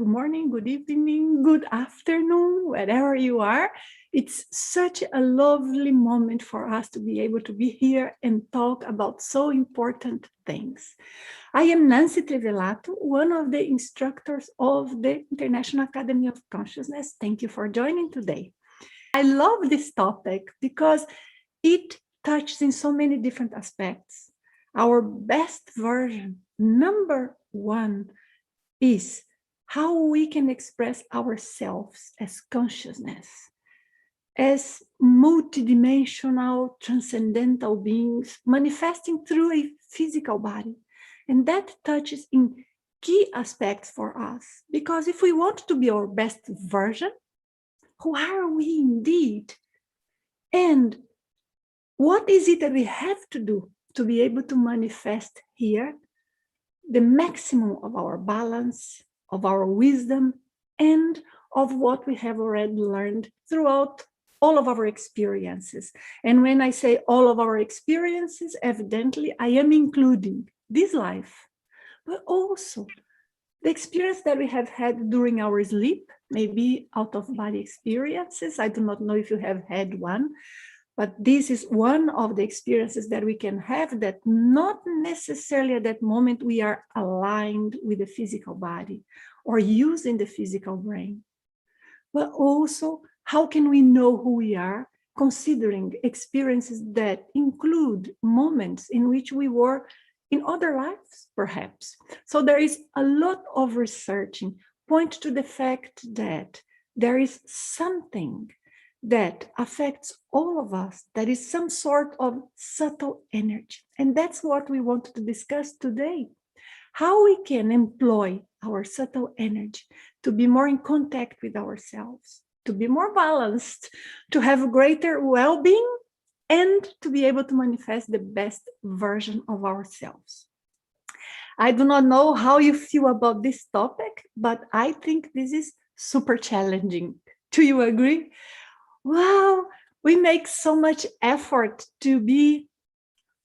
good morning, good evening, good afternoon, wherever you are. It's such a lovely moment for us to be able to be here and talk about so important things. I am Nancy Trivelato, one of the instructors of the International Academy of Consciousness. Thank you for joining today. I love this topic because it touches in so many different aspects. Our best version, number one, is how we can express ourselves as consciousness, as multidimensional, transcendental beings manifesting through a physical body. And that touches in key aspects for us, because if we want to be our best version, who are we indeed? And what is it that we have to do to be able to manifest here the maximum of our balance, of our wisdom, and of what we have already learned throughout all of our experiences. And when I say all of our experiences, evidently, I am including this life, but also the experience that we have had during our sleep, maybe out of body experiences. I do not know if you have had one, but this is one of the experiences that we can have that not necessarily at that moment we are aligned with the physical body or using the physical brain. But also, how can we know who we are, considering experiences that include moments in which we were in other lives, perhaps. So there is a lot of researching point to the fact that there is something that affects all of us, that is some sort of subtle energy. And that's what we want to discuss today. How we can employ our subtle energy to be more in contact with ourselves, to be more balanced, to have greater well-being, and to be able to manifest the best version of ourselves. I do not know how you feel about this topic, but I think this is super challenging. Do you agree? Wow, we make so much effort to be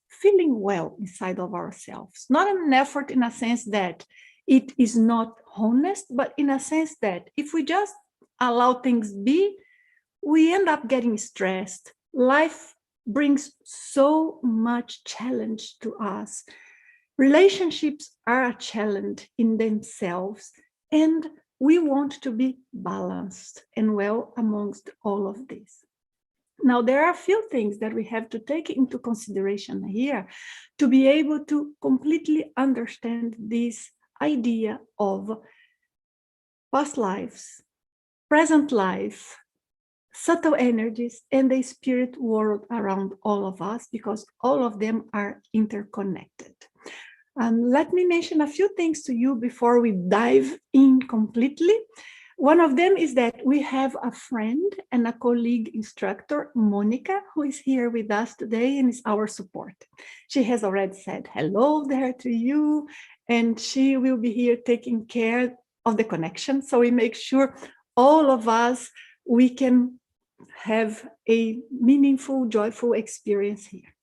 feeling well inside of ourselves. Not an effort in a sense that it is not honest, but in a sense that if we just allow things be, we end up getting stressed. Life brings so much challenge to us. Relationships are a challenge in themselves, and we want to be balanced and well amongst all of this. Now, there are a few things that we have to take into consideration here to be able to completely understand this idea of past lives, present life, subtle energies, and the spirit world around all of us, because all of them are interconnected. Let me mention a few things to you before we dive in completely. One of them is that we have a friend and a colleague instructor, Monica, who is here with us today and is our support. She has already said hello there to you, and she will be here taking care of the connection. So we make sure all of us, we can have a meaningful, joyful experience here.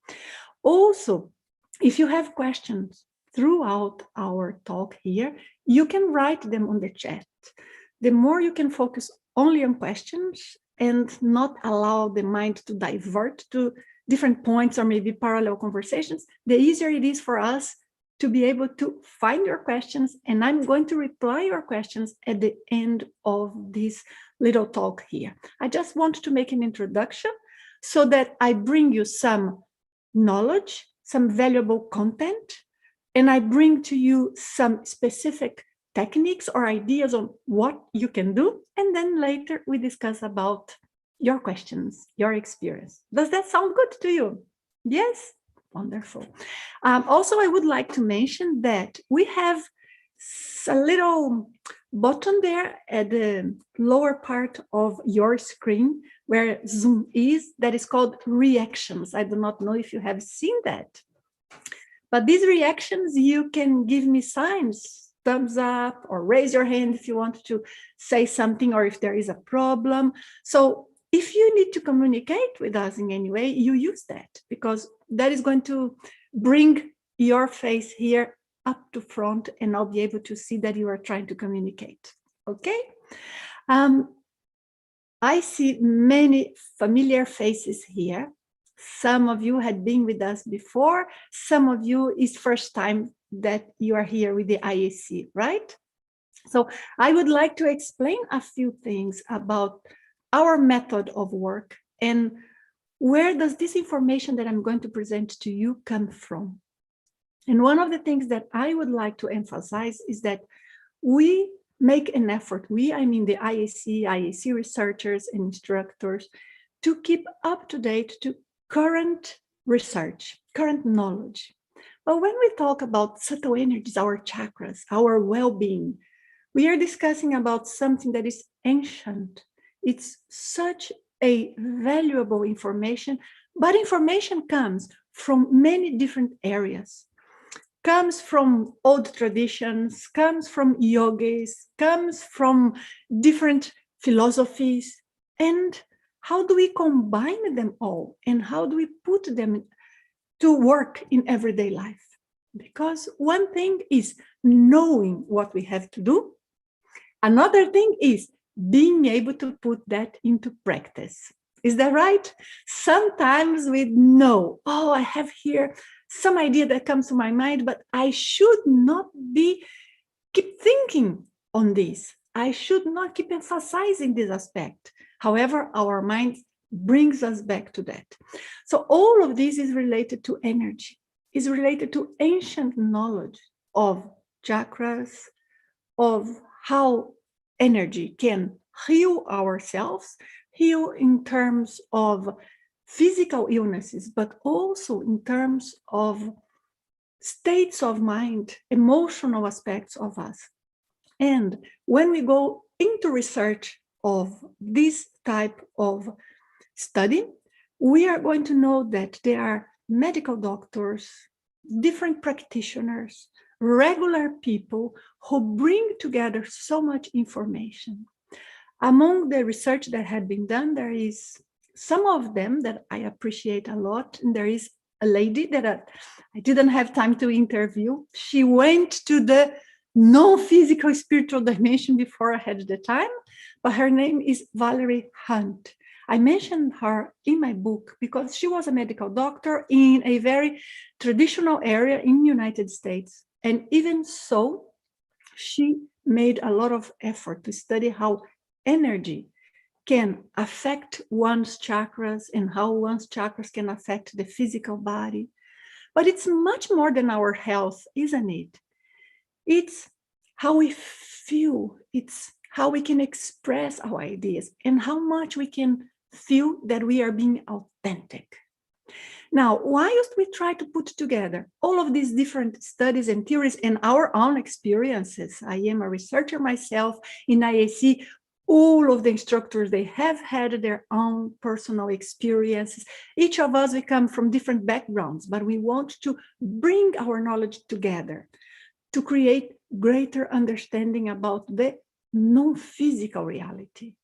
Also, if you have questions throughout our talk here, you can write them on the chat. The more you can focus only on questions and not allow the mind to divert to different points or maybe parallel conversations, the easier it is for us to be able to find your questions. And I'm going to reply your questions at the end of this little talk here. I just want to make an introduction so that I bring you some knowledge, some valuable content, and I bring to you some specific techniques or ideas on what you can do. And then later we discuss about your questions, your experience. Does that sound good to you? Yes? Wonderful. Also, I would like to mention that we have a little button there at the lower part of your screen where Zoom is, that is called reactions. I do not know if you have seen that. But these reactions, you can give me signs, thumbs up, or raise your hand if you want to say something or if there is a problem. So if you need to communicate with us in any way, you use that, because that is going to bring your face here up to front, and I'll be able to see that you are trying to communicate. Okay. Um, I see many familiar faces here. Some of you had been with us before. Some of you is first time that you are here with the IAC, right? So I would like to explain a few things about our method of work and where does this information that I'm going to present to you come from. And one of the things that I would like to emphasize is that we make an effort, I mean the IAC researchers and instructors, to keep up to date to current research, current knowledge. But when we talk about subtle energies, our chakras, our well-being, we are discussing about something that is ancient. It's such a valuable information, but information comes from many different areas, comes from old traditions, comes from yogis, comes from different philosophies. And how do we combine them all? And how do we put them to work in everyday life? Because one thing is knowing what we have to do. Another thing is being able to put that into practice. Is that right? Sometimes we know, oh, I have here some idea that comes to my mind, but I should not keep thinking on this. I should not keep emphasizing this aspect. However, our mind brings us back to that. So all of this is related to energy, is related to ancient knowledge of chakras, of how energy can heal ourselves, heal in terms of physical illnesses, but also in terms of states of mind, emotional aspects of us. And when we go into research of this type of study, we are going to know that there are medical doctors, different practitioners, regular people who bring together so much information. Among the research that had been done, there is some of them that I appreciate a lot. And there is a lady that I didn't have time to interview. She went to the non-physical spiritual dimension before I had the time, but her name is Valerie Hunt. I mentioned her in my book because she was a medical doctor in a very traditional area in the United States. And even so, she made a lot of effort to study how energy can affect one's chakras and how one's chakras can affect the physical body. But it's much more than our health, isn't it? It's how we feel, it's how we can express our ideas and how much we can feel that we are being authentic. Now, whilst we try to put together all of these different studies and theories and our own experiences, I am a researcher myself in IAC, all of the instructors, they have had their own personal experiences. Each of us, we come from different backgrounds, but we want to bring our knowledge together to create greater understanding about the non-physical reality,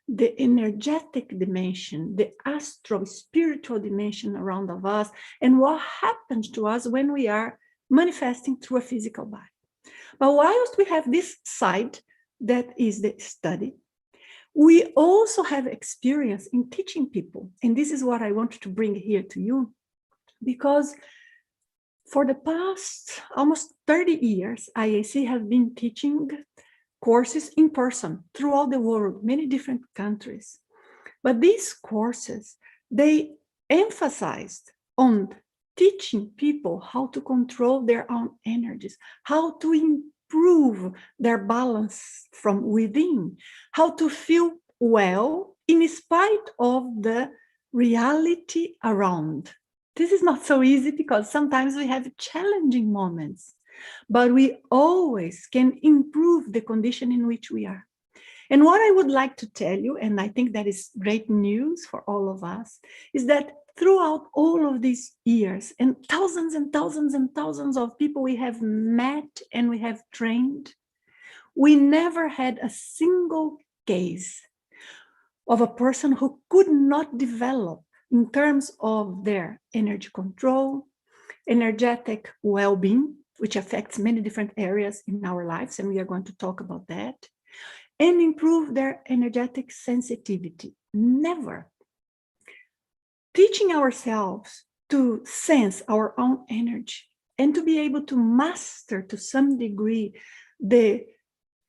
the energetic dimension, the astral spiritual dimension around of us, and what happens to us when we are manifesting through a physical body. But whilst we have this side, that is the study, we also have experience in teaching people. And this is what I want to bring here to you, because for the past almost 30 years, IAC has been teaching courses in person throughout the world, many different countries. But these courses, they emphasized on teaching people how to control their own energies, how to improve their balance from within, how to feel well in spite of the reality around. This is not so easy because sometimes we have challenging moments, but we always can improve the condition in which we are. And what I would like to tell you, and I think that is great news for all of us, is that throughout all of these years and thousands and thousands and thousands of people we have met and we have trained, we never had a single case of a person who could not develop in terms of their energy control, energetic well-being, which affects many different areas in our lives, and we are going to talk about that, and improve their energetic sensitivity. Never. Teaching ourselves to sense our own energy and to be able to master to some degree the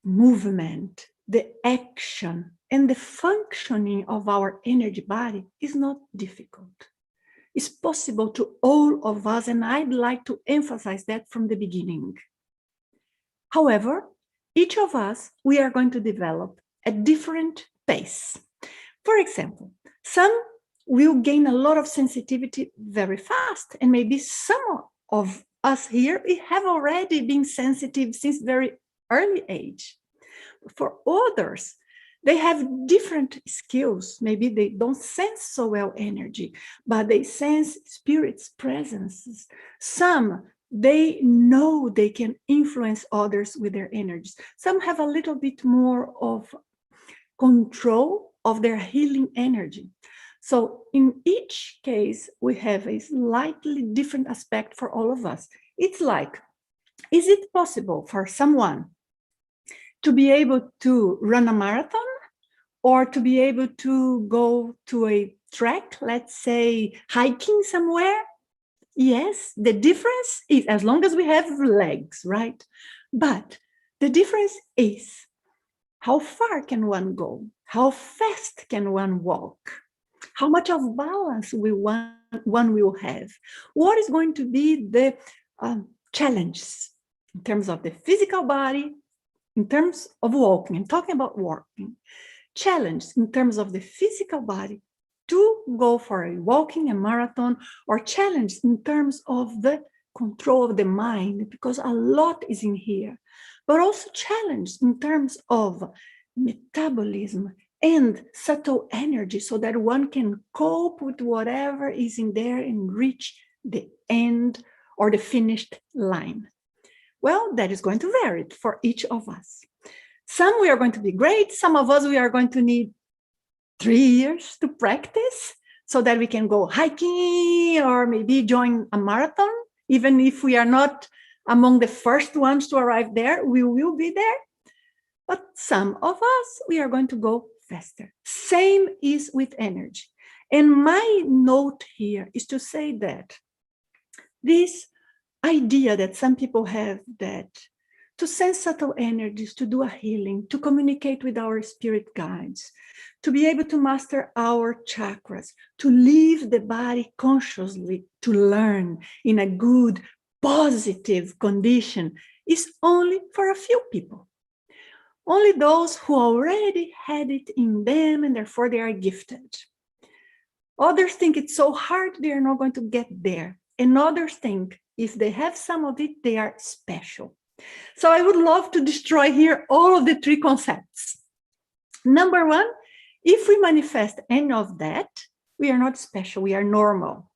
movement, the action, and the functioning of our energy body is not difficult. It's possible to all of us, and I'd like to emphasize that from the beginning. However, each of us, we are going to develop at different pace. For example, some will gain a lot of sensitivity very fast, and maybe some of us here we have already been sensitive since very early age. For others, they have different skills. Maybe they don't sense so well energy, but they sense spirits' presences. Some, they know they can influence others with their energies. Some have a little bit more of control of their healing energy. So in each case, we have a slightly different aspect for all of us. It's like, is it possible for someone to be able to run a marathon or to be able to go to a track, let's say hiking somewhere? Yes, the difference is, as long as we have legs, right? But the difference is, how far can one go? How fast can one walk? How much of balance one will have? What is going to be the challenges in terms of the physical body, in terms of walking, and talking about walking, challenge in terms of the physical body to go for a walking, a marathon, or challenge in terms of the control of the mind, because a lot is in here, but also challenge in terms of metabolism and subtle energy so that one can cope with whatever is in there and reach the end or the finished line. Well, that is going to vary for each of us. Some we are going to be great. Some of us, we are going to need 3 years to practice so that we can go hiking or maybe join a marathon. Even if we are not among the first ones to arrive there, we will be there. But some of us, we are going to go faster. Same is with energy. And my note here is to say that this idea that some people have, that to sense subtle energies, to do a healing, to communicate with our spirit guides, to be able to master our chakras, to leave the body consciously, to learn in a good, positive condition, is only for a few people. Only those who already had it in them and therefore they are gifted. Others think it's so hard, they are not going to get there. And others think if they have some of it, they are special. So I would love to destroy here all of the 3 concepts. Number 1, if we manifest any of that, we are not special, we are normal.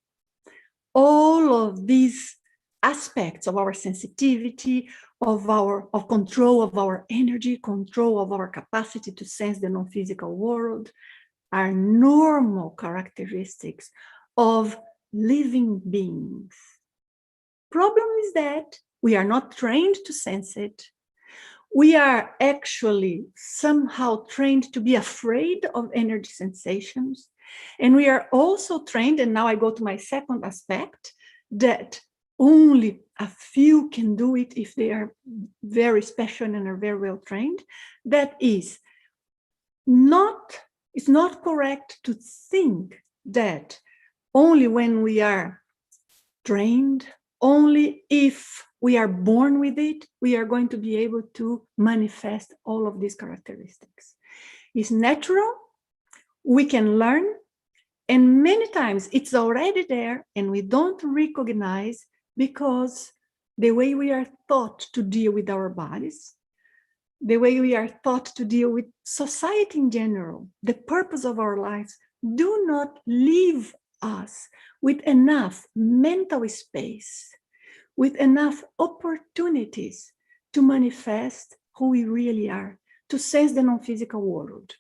All of these aspects of our sensitivity, of control of our energy, control of our capacity to sense the non-physical world, are normal characteristics of living beings. Problem is that we are not trained to sense it. We are actually somehow trained to be afraid of energy sensations. And we are also trained, and now I go to my second aspect, that only a few can do it if they are very special and are very well trained. That is it's not correct to think that only when we are trained, only if we are born with it, we are going to be able to manifest all of these characteristics. It's natural, we can learn, and many times it's already there and we don't recognize because the way we are taught to deal with our bodies, the way we are taught to deal with society in general, the purpose of our lives, do not leave us with enough mental space, with enough opportunities to manifest who we really are, to sense the non-physical world.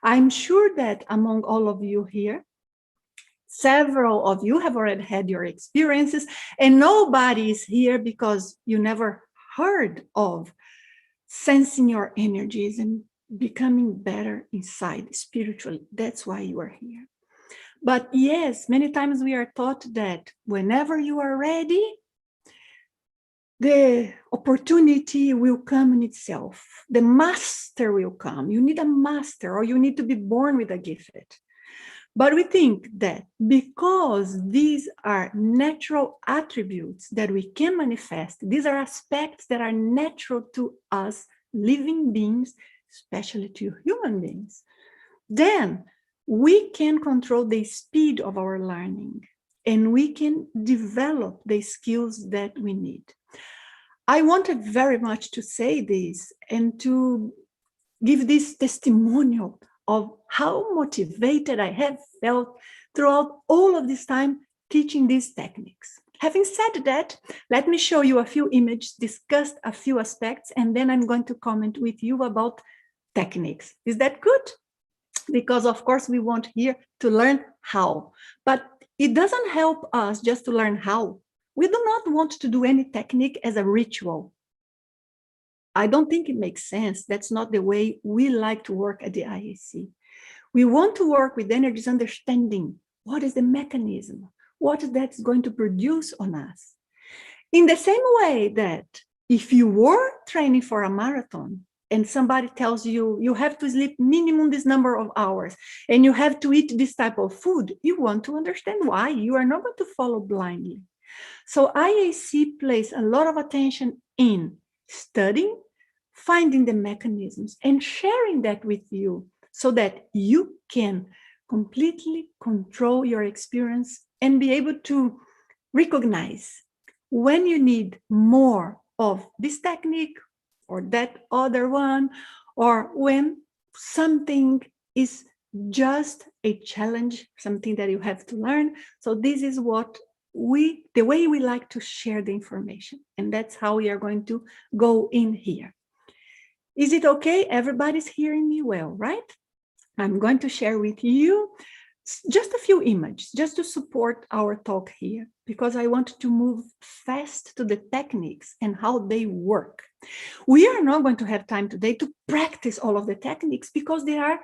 I'm sure that among all of you here, several of you have already had your experiences, and nobody is here because you never heard of sensing your energies and becoming better inside spiritually. That's why you are here. But yes, many times we are taught that whenever you are ready, the opportunity will come in itself. The master will come. You need a master, or you need to be born with a gift. But we think that because these are natural attributes that we can manifest, these are aspects that are natural to us living beings, especially to human beings, then we can control the speed of our learning and we can develop the skills that we need. I wanted very much to say this and to give this testimonial of how motivated I have felt throughout all of this time teaching these techniques. Having said that, let me show you a few images, discuss a few aspects, and then I'm going to comment with you about techniques. Is that good? Because of course we want here to learn how, but it doesn't help us just to learn how. We do not want to do any technique as a ritual. I don't think it makes sense. That's not the way we like to work at the IAC. We want to work with energies, understanding what is the mechanism, what that's going to produce on us. In the same way that if you were training for a marathon and somebody tells you you have to sleep minimum this number of hours and you have to eat this type of food, you want to understand why. You are not going to follow blindly. So IAC plays a lot of attention in studying, finding the mechanisms, and sharing that with you so that you can completely control your experience and be able to recognize when you need more of this technique or that other one, or when something is just a challenge, something that you have to learn. So this is what the way we like to share the information, and that's how we are going to go in here. Is it okay? Everybody's hearing me well, right? I'm going to share with you just a few images just to support our talk here, because I want to move fast to the techniques and how they work. We are not going to have time today to practice all of the techniques because there are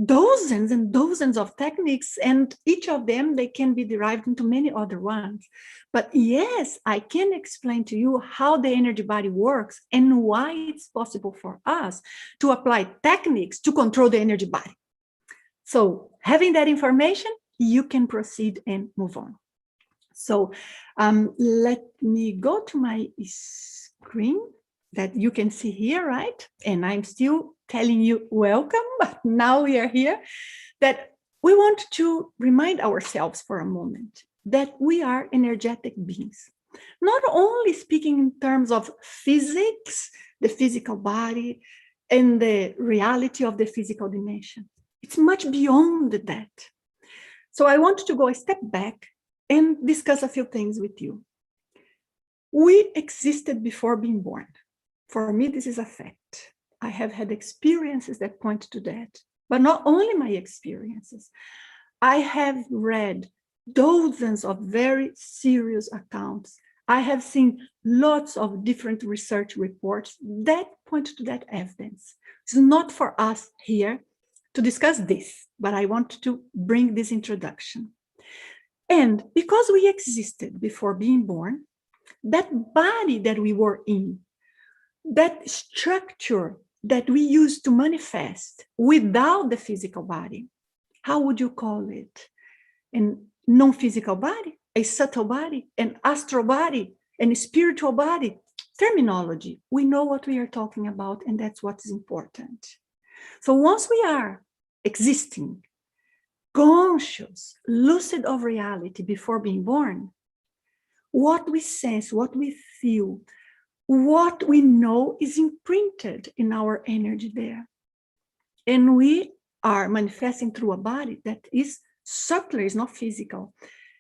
dozens and dozens of techniques, and each of them, they can be derived into many other ones. But yes, I can explain to you how the energy body works and why it's possible for us to apply techniques to control the energy body. So having that information, you can proceed and move on. So let me go to my screen that you can see here, right? And I'm still telling you welcome, but now we are here, that we want to remind ourselves for a moment that we are energetic beings. Not only speaking in terms of physics, the physical body, and the reality of the physical dimension. It's much beyond that. So I want to go a step back and discuss a few things with you. We existed before being born. For me, this is a fact. I have had experiences that point to that, but not only my experiences. I have read dozens of very serious accounts. I have seen lots of different research reports that point to that evidence. It's not for us here to discuss this, but I want to bring this introduction. And because we existed before being born, that body that we were in, that structure that we used to manifest without the physical body, how would you call it? A non-physical body, a subtle body, an astral body, and a spiritual body? Terminology, we know what we are talking about, and that's what's important. So once we are existing, conscious, lucid of reality before being born, what we sense, what we feel, what we know is imprinted in our energy there. And we are manifesting through a body that is subtler, is not physical.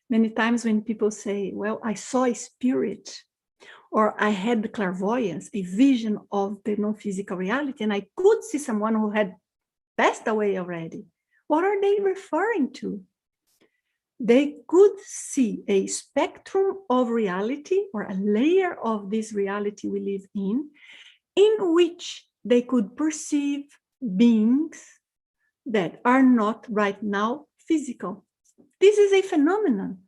Many times when people say, well, I saw a spirit, or I had the clairvoyance, a vision of the non-physical reality, and I could see someone who had passed away already. What are they referring to? They could see a spectrum of reality, or a layer of this reality we live in which they could perceive, beings that are not right now physical. This is a phenomenon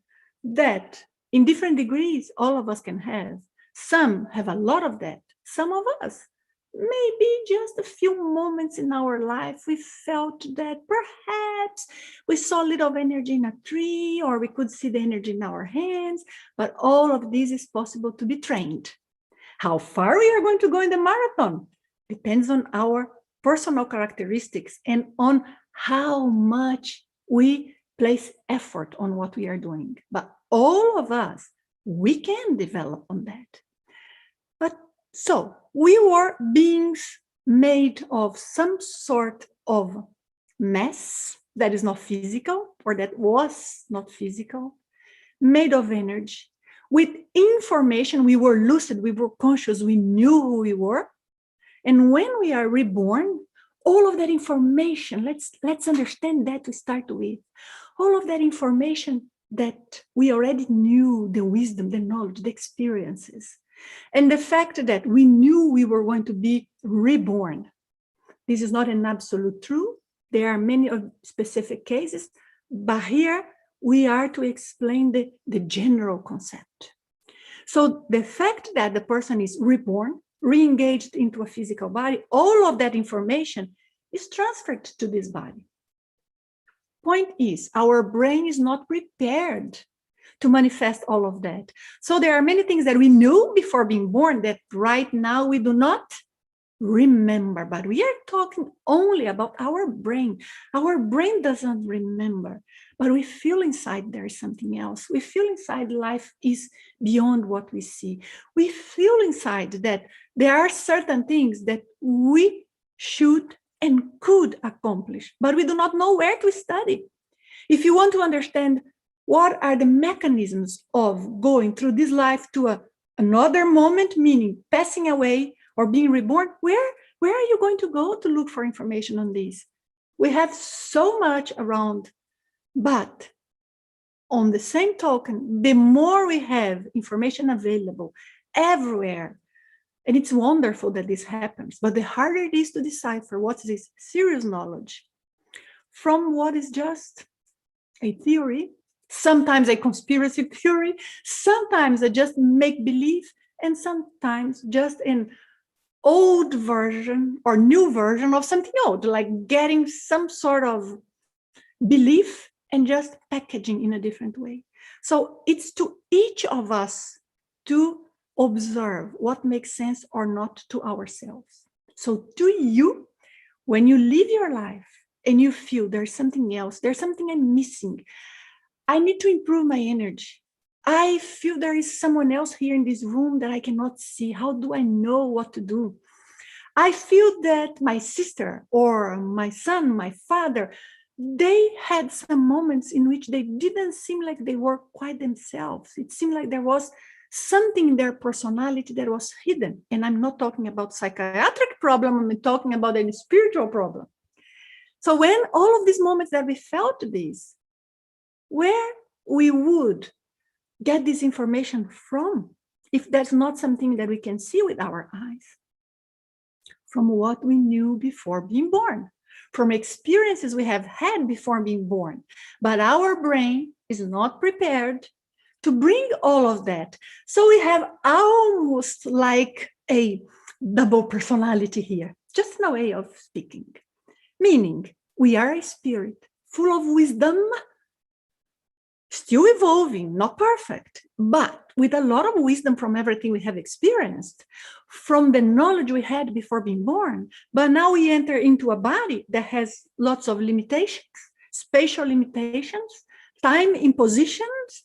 that in different degrees all of us can have. Some have a lot of that. Some of us, maybe just a few moments in our life, we felt that perhaps we saw a little of energy in a tree, or we could see the energy in our hands, but all of this is possible to be trained. How far we are going to go in the marathon depends on our personal characteristics and on how much we place effort on what we are doing. But all of us, we can develop on that. But so we were beings made of some sort of mass that is not physical, or that was not physical, made of energy. With information, we were lucid, we were conscious, we knew who we were. And when we are reborn, all of that information, let's understand that to start with. All of that information that we already knew, the wisdom, the knowledge, the experiences, and the fact that we knew we were going to be reborn. This is not an absolute truth. There are many specific cases, but here we are to explain the general concept. So the fact that the person is reborn, re-engaged into a physical body, all of that information is transferred to this body. Point is, our brain is not prepared to manifest all of that. So there are many things that we knew before being born that right now we do not remember, but we are talking only about our brain. Our brain doesn't remember, but we feel inside there is something else. We feel inside life is beyond what we see. We feel inside that there are certain things that we should and could accomplish, but we do not know where to study. If you want to understand what are the mechanisms of going through this life to another moment, meaning passing away or being reborn, where are you going to go to look for information on this? We have so much around, but on the same token, the more we have information available everywhere, and it's wonderful that this happens, but the harder it is to decipher what is serious knowledge from what is just a theory, sometimes a conspiracy theory, sometimes a just make-believe, and sometimes just an old version or new version of something old, like getting some sort of belief and just packaging in a different way. So it's to each of us to observe what makes sense or not to ourselves. So to you, when you live your life and you feel there's something else, there's something I'm missing, I need to improve my energy, I feel there is someone else here in this room that I cannot see, how do I know what to do? I feel that my sister or my son, my father, they had some moments in which they didn't seem like they were quite themselves. It seemed like there was something in their personality that was hidden. And I'm not talking about psychiatric problem, I'm talking about a spiritual problem. So when all of these moments that we felt this, where we would get this information from, if that's not something that we can see with our eyes? From what we knew before being born, from experiences we have had before being born. But our brain is not prepared to bring all of that. So we have almost like a double personality here, just in a way of speaking. Meaning, we are a spirit full of wisdom, still evolving, not perfect, but with a lot of wisdom from everything we have experienced, from the knowledge we had before being born. But now we enter into a body that has lots of limitations, spatial limitations, time impositions,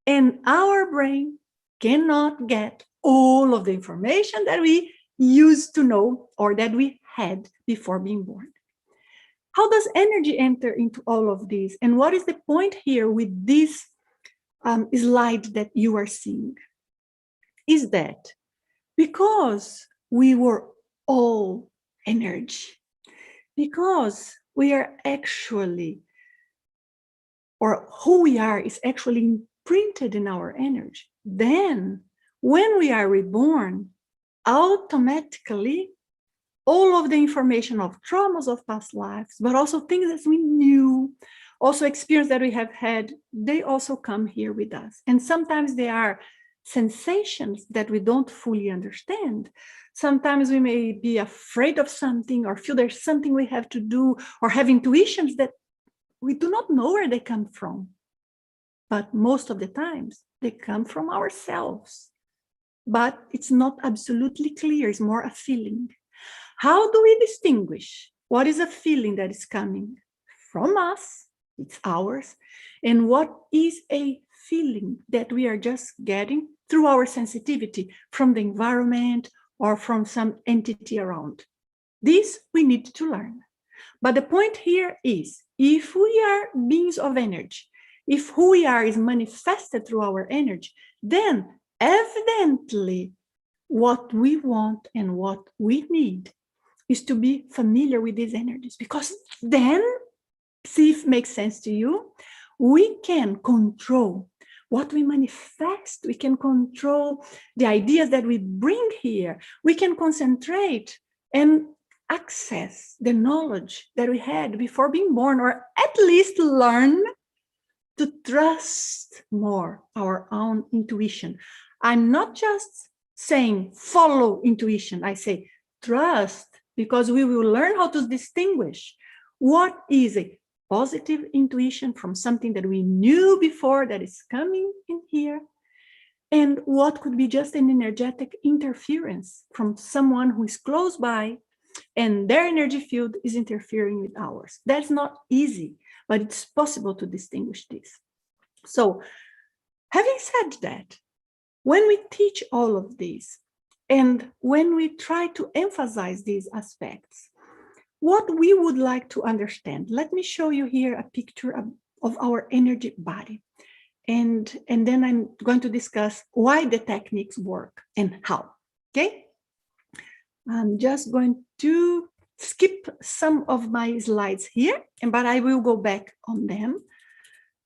and our brain cannot get all of the information that we used to know or that we had before being born. How does energy enter into all of this? And what is the point here with this slide that you are seeing? Is that because we were all energy, because we are actually, or who we are is actually imprinted in our energy, then when we are reborn, automatically all of the information of traumas of past lives, but also things that we knew, also experience that we have had, they also come here with us. And sometimes they are sensations that we don't fully understand. Sometimes we may be afraid of something or feel there's something we have to do, or have intuitions that we do not know where they come from. But most of the times they come from ourselves. But it's not absolutely clear, it's more a feeling. How do we distinguish what is a feeling that is coming from us, it's ours, and what is a feeling that we are just getting through our sensitivity from the environment or from some entity around? This we need to learn. But the point here is, if we are beings of energy, if who we are is manifested through our energy, then evidently what we want and what we need is to be familiar with these energies, because then, see if it makes sense to you, we can control what we manifest, we can control the ideas that we bring here, we can concentrate and access the knowledge that we had before being born, or at least learn to trust more our own intuition. I'm not just saying follow intuition, I say trust, because we will learn how to distinguish what is a positive intuition from something that we knew before that is coming in here, and what could be just an energetic interference from someone who is close by and their energy field is interfering with ours. That's not easy, but it's possible to distinguish this. So, having said that, when we teach all of these, and when we try to emphasize these aspects, what we would like to understand, let me show you here a picture of our energy body. And then I'm going to discuss why the techniques work and how, okay? I'm just going to skip some of my slides here, but I will go back on them.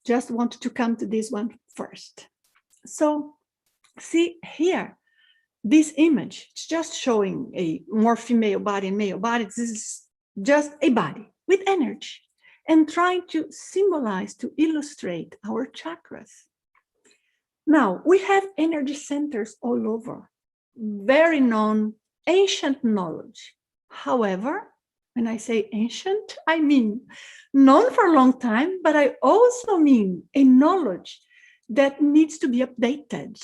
Just want to come to this one first. So see here, this image, it's just showing a more female body and male body. This is just a body with energy and trying to symbolize, to illustrate our chakras. Now, we have energy centers all over, very known, ancient knowledge. However, when I say ancient, I mean known for a long time, but I also mean a knowledge that needs to be updated,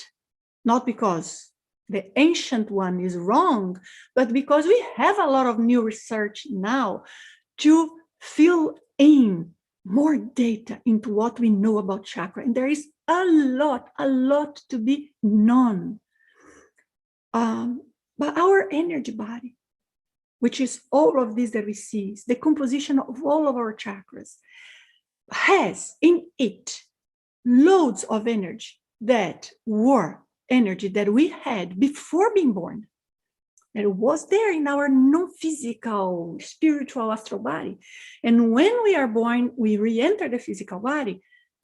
not because the ancient one is wrong, but because we have a lot of new research now to fill in more data into what we know about chakra. And there is a lot to be known. But our energy body, which is all of this that we see, the composition of all of our chakras, has in it loads of energy that were energy that we had before being born. It was there in our non-physical, spiritual astral body. And when we are born, we re-enter the physical body,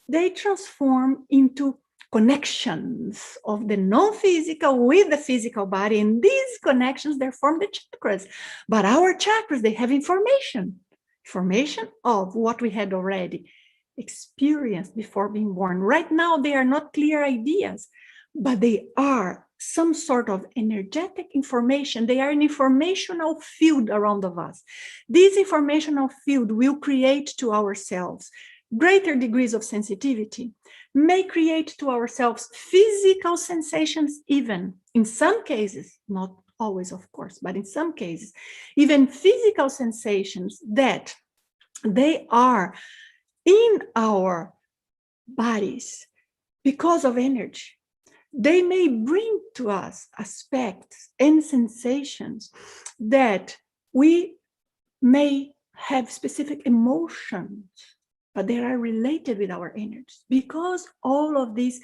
they transform into connections of the non-physical with the physical body. And these connections, they form the chakras. But our chakras, they have information of what we had already experienced before being born. Right now, they are not clear ideas, but they are some sort of energetic information. They are an informational field around of us. This informational field will create to ourselves greater degrees of sensitivity, may create to ourselves physical sensations, even in some cases, not always, of course, but in some cases, even physical sensations that they are in our bodies because of energy. They may bring to us aspects and sensations that we may have specific emotions, but they are related with our energies, because all of these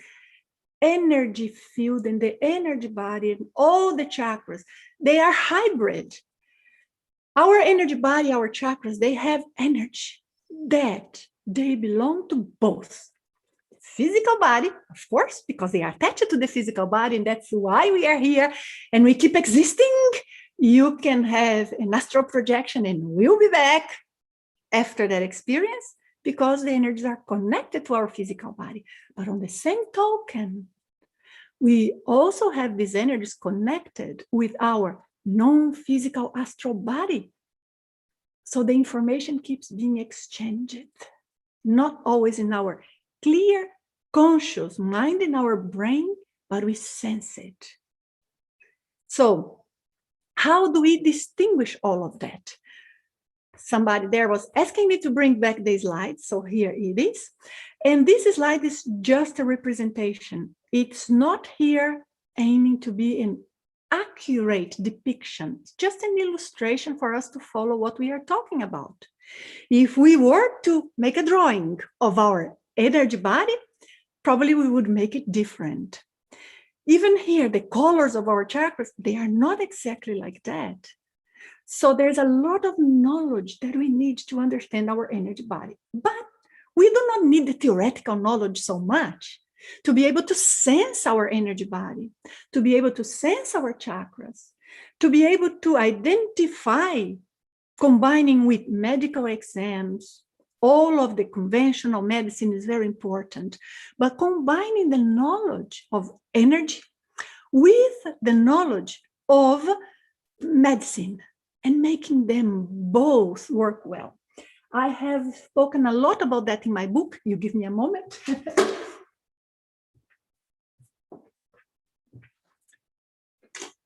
energy field and the energy body and all the chakras, they are hybrid. Our energy body, our chakras, they have energy that they belong to both physical body, of course, because they are attached to the physical body, and that's why we are here and we keep existing You can have an astral projection and we'll be back after that experience because the energies are connected to our physical body. But on the same token, we also have these energies connected with our non-physical astral body. So the information keeps being exchanged, not always in our clear, conscious mind in our brain, but we sense it. So how do we distinguish all of that? Somebody there was asking me to bring back the slides, so here it is. And this slide is just a representation. It's not here aiming to be an accurate depiction. It's just an illustration for us to follow what we are talking about. If we were to make a drawing of our energy body, probably we would make it different. Even here, the colors of our chakras, they are not exactly like that. So there's a lot of knowledge that we need to understand our energy body. But we do not need the theoretical knowledge so much to be able to sense our energy body, to be able to sense our chakras, to be able to identify, combining with medical exams. All of the conventional medicine is very important, but combining the knowledge of energy with the knowledge of medicine and making them both work well. I have spoken a lot about that in my book. You give me a moment.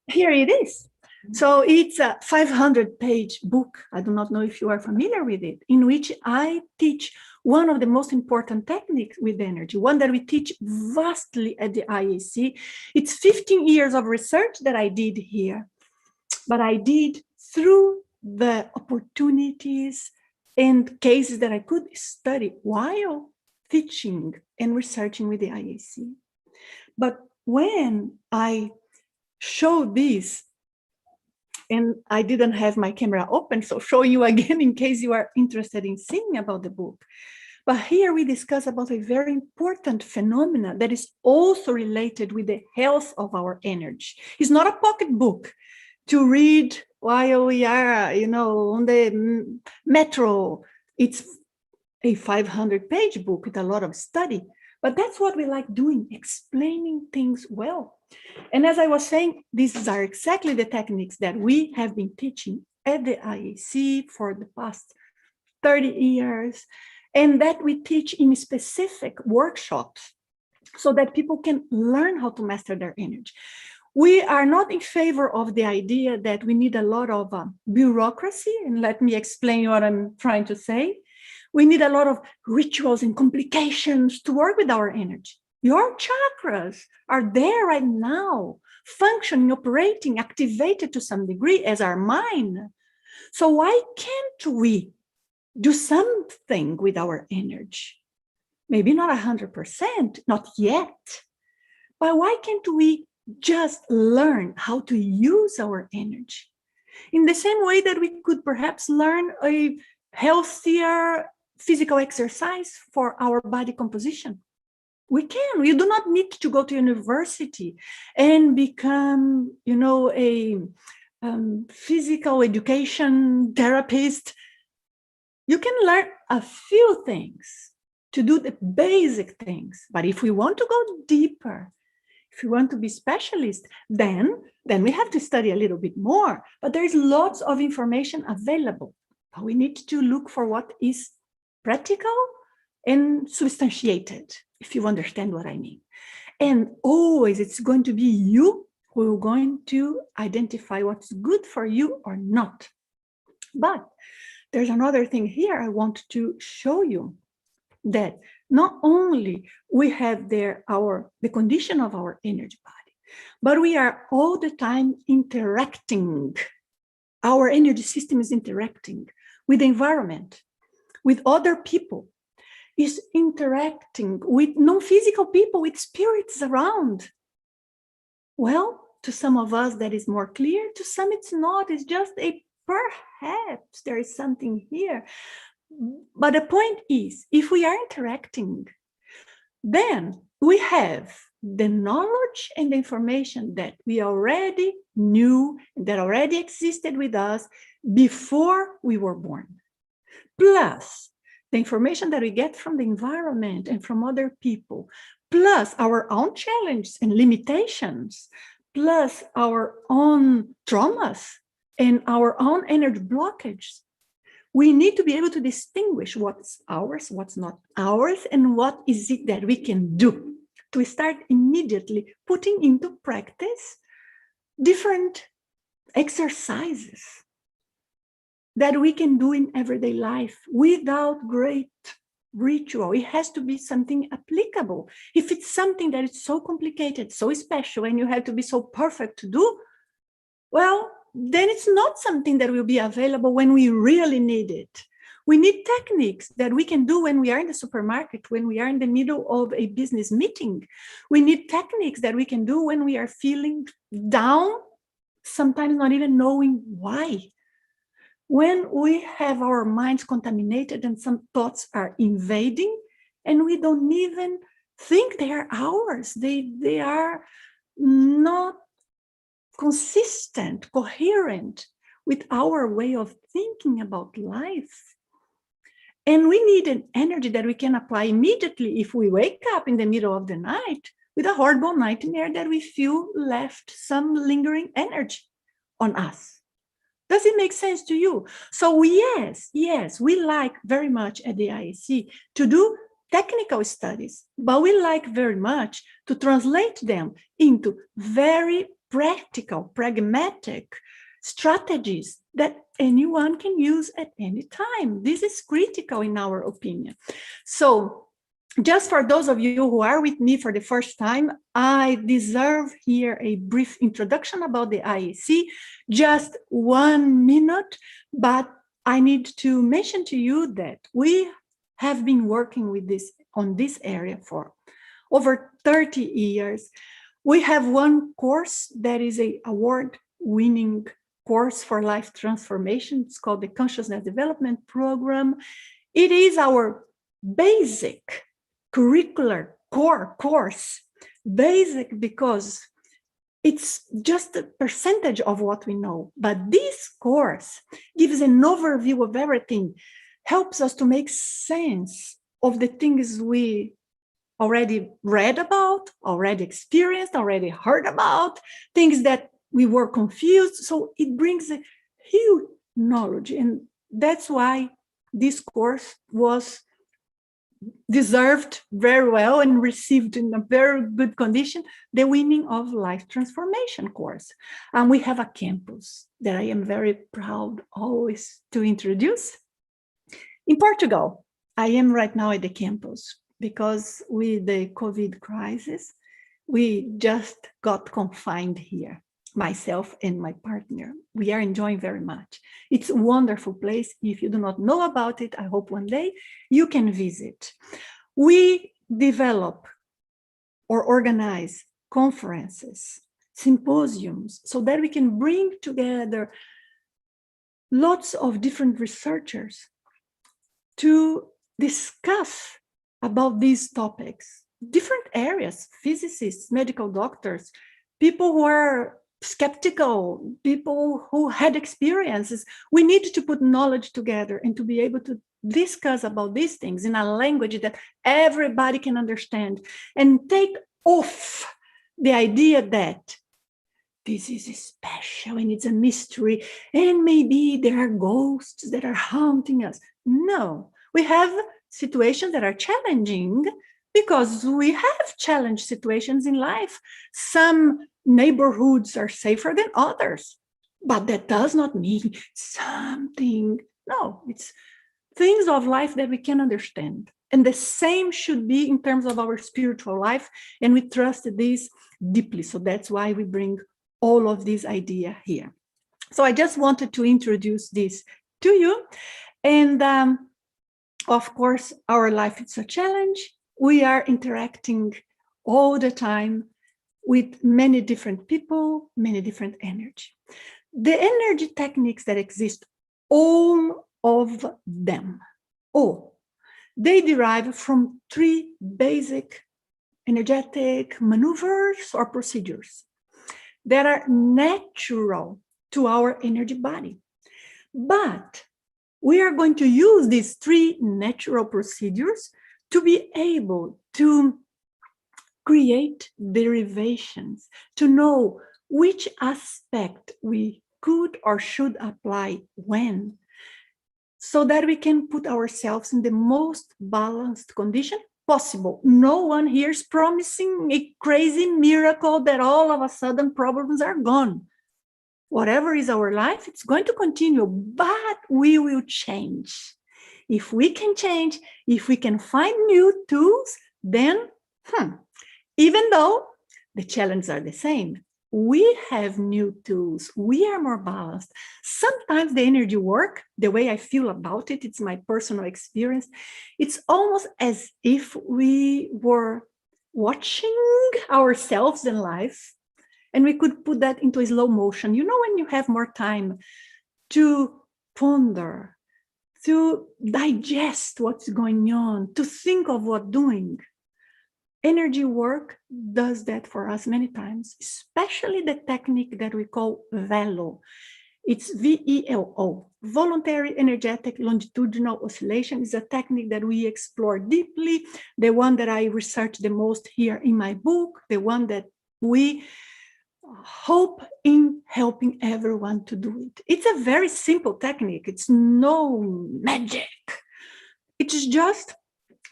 Here it is. So it's a 500-page book. I do not know if you are familiar with it, in which I teach one of the most important techniques with energy, one that we teach vastly at the IAC. It's 15 years of research that I did here, but I did through the opportunities and cases that I could study while teaching and researching with the IAC. But when I showed this, and I didn't have my camera open, so show you again in case you are interested in seeing about the book. But here we discuss about a very important phenomenon that is also related with the health of our energy. It's not a pocket book to read while we are, on the metro. It's a 500-page book with a lot of study, but that's what we like doing, explaining things well. And as I was saying, these are exactly the techniques that we have been teaching at the IAC for the past 30 years, and that we teach in specific workshops so that people can learn how to master their energy. We are not in favor of the idea that we need a lot of bureaucracy, and let me explain what I'm trying to say. We need a lot of rituals and complications to work with our energy. Your chakras are there right now, functioning, operating, activated to some degree as our mind. So why can't we do something with our energy? Maybe not 100%, not yet, but why can't we just learn how to use our energy in the same way that we could perhaps learn a healthier physical exercise for our body composition? We can. We do not need to go to university and become, a physical education therapist. You can learn a few things to do the basic things. But if we want to go deeper, if we want to be specialists, then we have to study a little bit more. But there's lots of information available. But we need to look for what is practical and substantiated, if you understand what I mean. And always it's going to be you who are going to identify what's good for you or not. But there's another thing here I want to show you, that not only we have there the condition of our energy body, but we are all the time interacting. Our energy system is interacting with the environment, with other people, is interacting with non-physical people, with spirits around. Well, to some of us that is more clear, to some it's not. It's just perhaps there is something here. But the point is, if we are interacting, then we have the knowledge and the information that we already knew, that already existed with us before we were born. Plus the information that we get from the environment and from other people, plus our own challenges and limitations, plus our own traumas and our own energy blockages. We need to be able to distinguish what's ours, what's not ours, and what is it that we can do to start immediately putting into practice different exercises that we can do in everyday life without great ritual. It has to be something applicable. If it's something that is so complicated, so special, and you have to be so perfect to do, well, then it's not something that will be available when we really need it. We need techniques that we can do when we are in the supermarket, when we are in the middle of a business meeting. We need techniques that we can do when we are feeling down, sometimes not even knowing why. When we have our minds contaminated and some thoughts are invading and we don't even think they are ours, they are not consistent, coherent with our way of thinking about life. And we need an energy that we can apply immediately if we wake up in the middle of the night with a horrible nightmare that we feel left some lingering energy on us. Does it make sense to you? So yes, we like very much at the IAC to do technical studies, but we like very much to translate them into very practical, pragmatic strategies that anyone can use at any time. This is critical in our opinion. So just for those of you who are with me for the first time, I deserve here a brief introduction about the IAC, just 1 minute, but I need to mention to you that we have been working with this on this area for over 30 years. We have one course that is an award-winning course for life transformation. It's called the Consciousness Development Program. It is our basic curricular core course, basic because it's just a percentage of what we know. But this course gives an overview of everything, helps us to make sense of the things we already read about, already experienced, already heard about, things that we were confused. So it brings a huge knowledge. And that's why this course was deserved very well and received in a very good condition the winning of Life Transformation course. And we have a campus that I am very proud always to introduce. In Portugal, I am right now at the campus because with the COVID crisis, we just got confined here, myself and my partner. We are enjoying very much. It's a wonderful place. If you do not know about it, I hope one day you can visit. We develop or organize conferences, symposiums, so that we can bring together lots of different researchers to discuss about these topics, different areas, physicists, medical doctors, people who are skeptical, people who had experiences. We need to put knowledge together and to be able to discuss about these things in a language that everybody can understand and take off the idea that this is special and it's a mystery and maybe there are ghosts that are haunting us. No, we have situations that are challenging because we have challenge situations in life. Some neighborhoods are safer than others, but that does not mean something. No, it's things of life that we can understand. And the same should be in terms of our spiritual life. And we trust this deeply. So that's why we bring all of these ideas here. So I just wanted to introduce this to you. And of course, our life is a challenge. We are interacting all the time with many different people, many different energy. The energy techniques that exist, all of them, they derive from 3 basic energetic maneuvers or procedures that are natural to our energy body. But we are going to use these 3 natural procedures to be able to create derivations, to know which aspect we could or should apply when, so that we can put ourselves in the most balanced condition possible. No one here is promising a crazy miracle that all of a sudden problems are gone. Whatever is our life, it's going to continue, but we will change. If we can change, if we can find new tools, then even though the challenges are the same, we have new tools, we are more balanced. Sometimes the energy work, the way I feel about it, it's my personal experience, it's almost as if we were watching ourselves in life, and we could put that into a slow motion. You know, when you have more time to ponder, to digest what's going on, to think of what doing. Energy work does that for us many times, especially the technique that we call VELO. It's VELO, Voluntary Energetic Longitudinal Oscillation. Is a technique that we explore deeply, the one that I research the most here in my book, the one that we hope in helping everyone to do it. It's a very simple technique. It's no magic. It's just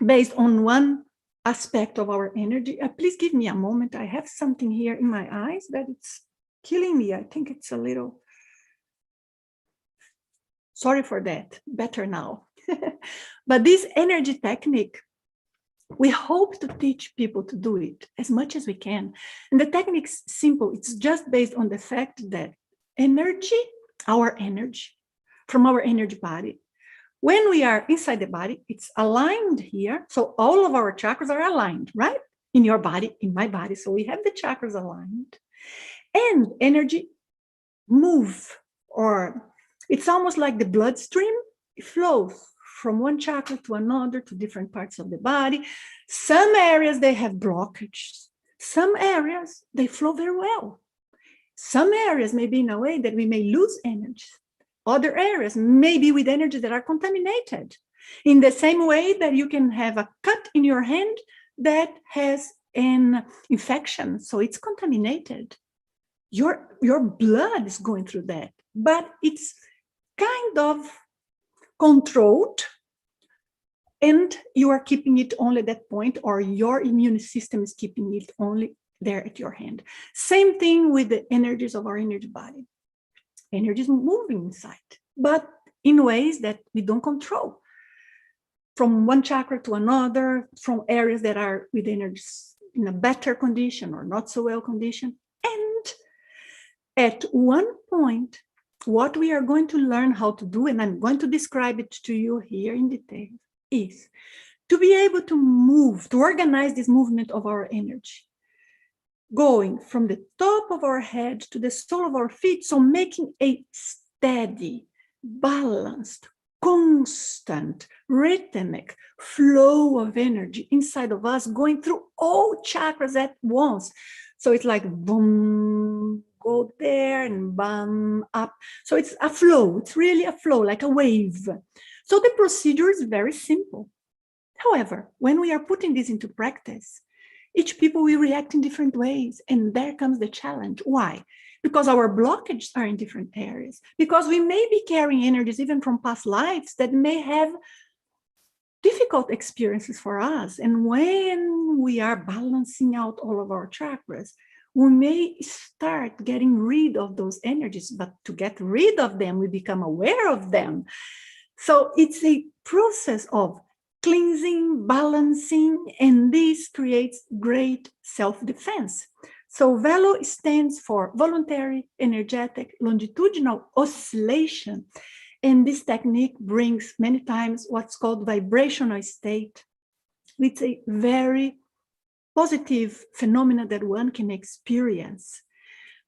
based on one aspect of our energy. Please give me a moment. I have something here in my eyes that it's killing me. I think it's a little... Sorry for that. Better now. But this energy technique, we hope to teach people to do it as much as we can. And the technique's simple. It's just based on the fact that energy, our energy, from our energy body, when we are inside the body, it's aligned here. So all of our chakras are aligned, right? In your body, in my body. So we have the chakras aligned. And energy move, or it's almost like the bloodstream. It flows from one chakra to another, to different parts of the body. Some areas, they have blockages. Some areas, they flow very well. Some areas may be in a way that we may lose energy. Other areas may be with energies that are contaminated. In the same way that you can have a cut in your hand that has an infection, so it's contaminated. Your blood is going through that, but it's kind of controlled, and you are keeping it only at that point, or your immune system is keeping it only there at your hand. Same thing with the energies of our energy body. Energy is moving inside, but in ways that we don't control. From one chakra to another, from areas that are with energies in a better condition or not so well conditioned. And at one point, what we are going to learn how to do, and I'm going to describe it to you here in detail, is to be able to move, to organize this movement of our energy, going from the top of our head to the sole of our feet, so making a steady, balanced, constant, rhythmic flow of energy inside of us, going through all chakras at once. So it's like boom, go there, and bum, up. So it's a flow. It's really a flow, like a wave. So the procedure is very simple. However, when we are putting this into practice, each people will react in different ways. And there comes the challenge. Why? Because our blockages are in different areas. Because we may be carrying energies even from past lives that may have difficult experiences for us. And when we are balancing out all of our chakras, we may start getting rid of those energies. But to get rid of them, we become aware of them. So it's a process of cleansing, balancing, and this creates great self-defense. So VELO stands for Voluntary Energetic Longitudinal Oscillation. And this technique brings many times what's called vibrational state. It's a very positive phenomenon that one can experience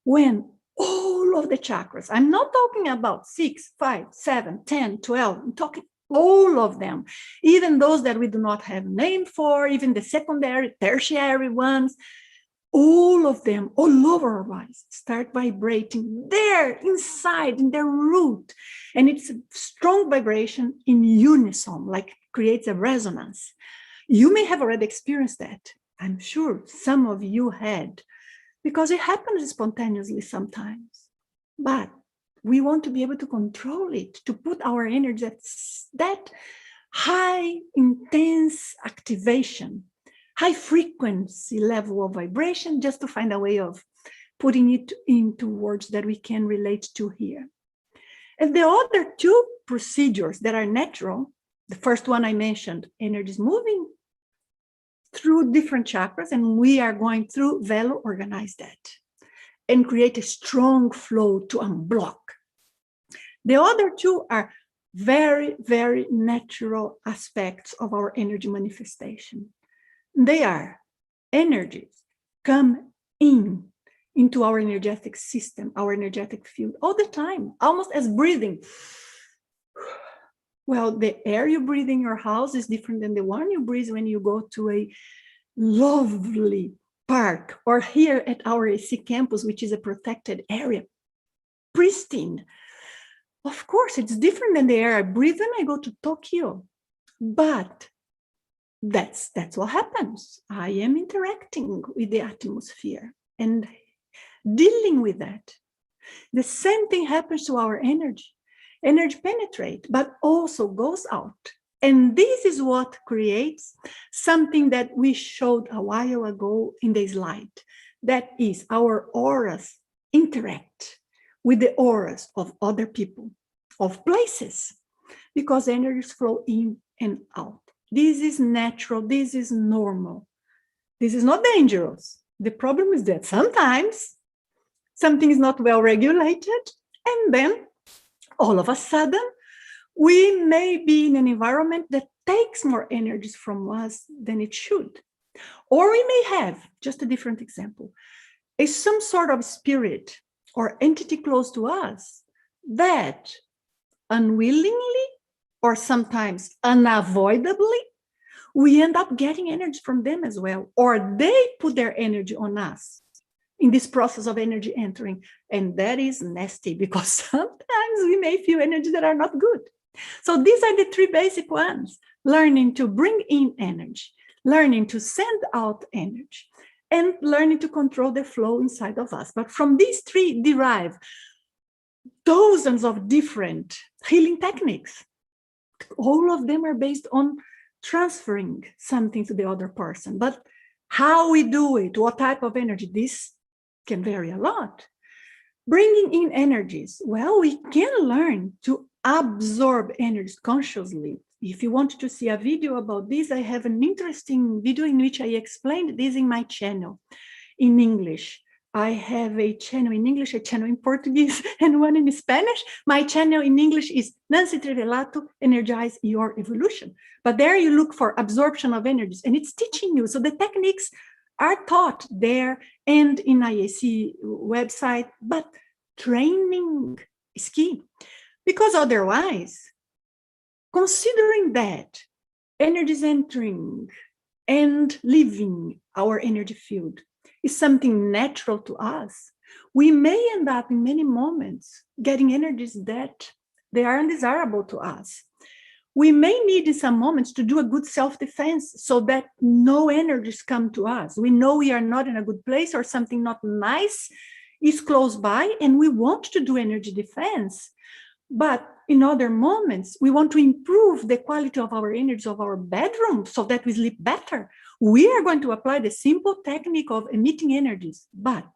when all of the chakras, I'm not talking about 6, 5, 7, 10, 12, I'm talking all of them, even those that we do not have name for, even the secondary, tertiary ones, all of them, all over our bodies, start vibrating there inside, in their root. And it's a strong vibration in unison, like creates a resonance. You may have already experienced that. I'm sure some of you had, because it happens spontaneously sometimes. But we want to be able to control it, to put our energy at that high, intense activation, high frequency level of vibration, just to find a way of putting it into words that we can relate to here. And the other two procedures that are natural, the first one I mentioned, energy is moving through different chakras, and we are going through Velo organize that and create a strong flow to unblock. The other two are very, very natural aspects of our energy manifestation. They are energies come into our energetic system, our energetic field all the time, almost as breathing. Well, the air you breathe in your house is different than the one you breathe when you go to a lovely park, or here at our AC campus, which is a protected area, pristine. Of course, it's different than the air I breathe when I go to Tokyo, but that's what happens. I am interacting with the atmosphere and dealing with that. The same thing happens to our energy. Energy penetrates, but also goes out. And this is what creates something that we showed a while ago in the slide. That is, our auras interact with the auras of other people, of places, because energies flow in and out. This is natural, this is normal. This is not dangerous. The problem is that sometimes something is not well regulated, and then all of a sudden, we may be in an environment that takes more energies from us than it should. Or we may have, just a different example, some sort of spirit or entity close to us that unwillingly or sometimes unavoidably, we end up getting energy from them as well, or they put their energy on us in this process of energy entering. And that is nasty, because sometimes we may feel energies that are not good. So these are the three basic ones: learning to bring in energy, learning to send out energy, and learning to control the flow inside of us. But from these three derive dozens of different healing techniques. All of them are based on transferring something to the other person. But how we do it, what type of energy, this can vary a lot. Bringing in energies, well, we can learn to absorb energies consciously. If you want to see a video about this, I have an interesting video in which I explained this in my channel in English. I have a channel in English, a channel in Portuguese, and one in Spanish. My channel in English is Nancy Trivelato, Energize Your Evolution. But there you look for absorption of energies, and it's teaching you. So the techniques are taught there and in IAC website, but training is key. Because otherwise, considering that energy is entering and leaving our energy field is something natural to us, we may end up in many moments getting energies that they are undesirable to us. We may need in some moments to do a good self-defense so that no energies come to us. We know we are not in a good place, or something not nice is close by, and we want to do energy defense. But in other moments, we want to improve the quality of our energies of our bedroom so that we sleep better. We are going to apply the simple technique of emitting energies. But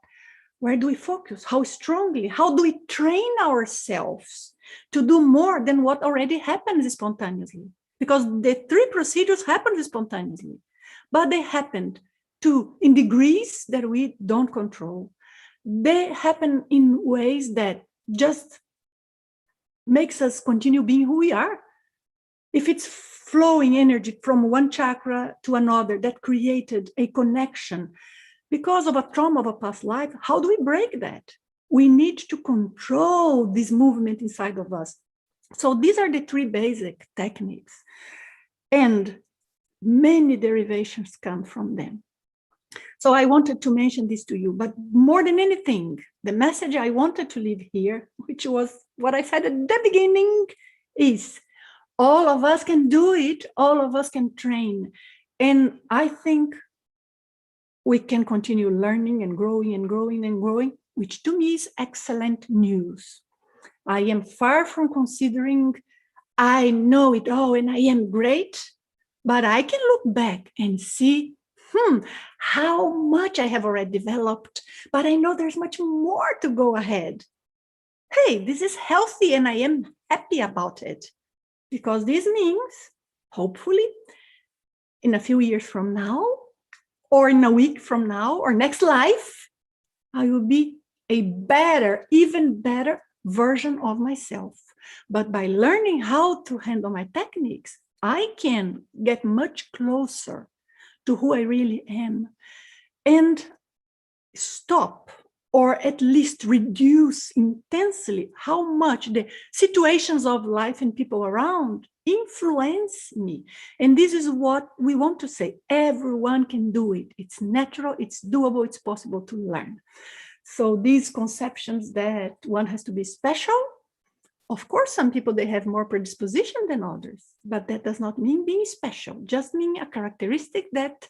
where do we focus? How strongly? How do we train ourselves to do more than what already happens spontaneously? Because the three procedures happen spontaneously, but they happened in degrees that we don't control. They happen in ways that just makes us continue being who we are. If it's flowing energy from one chakra to another that created a connection because of a trauma of a past life, how do we break that? We need to control this movement inside of us. So these are the three basic techniques, and many derivations come from them. So I wanted to mention this to you, but more than anything, the message I wanted to leave here, which was what I said at the beginning, is all of us can do it, all of us can train. And I think we can continue learning and growing and growing and growing, which to me is excellent news. I am far from considering I know it all and I am great, but I can look back and see how much I have already developed, but I know there's much more to go ahead. Hey, this is healthy and I am happy about it, because this means, hopefully, in a few years from now, or in a week from now, or next life, I will be a better, even better version of myself. But by learning how to handle my techniques, I can get much closer to who I really am and stop, or at least reduce intensely, how much the situations of life and people around influence me. And this is what we want to say. Everyone can do it. It's natural, it's doable, it's possible to learn. So these conceptions that one has to be special, of course, some people, they have more predisposition than others, but that does not mean being special, just mean a characteristic that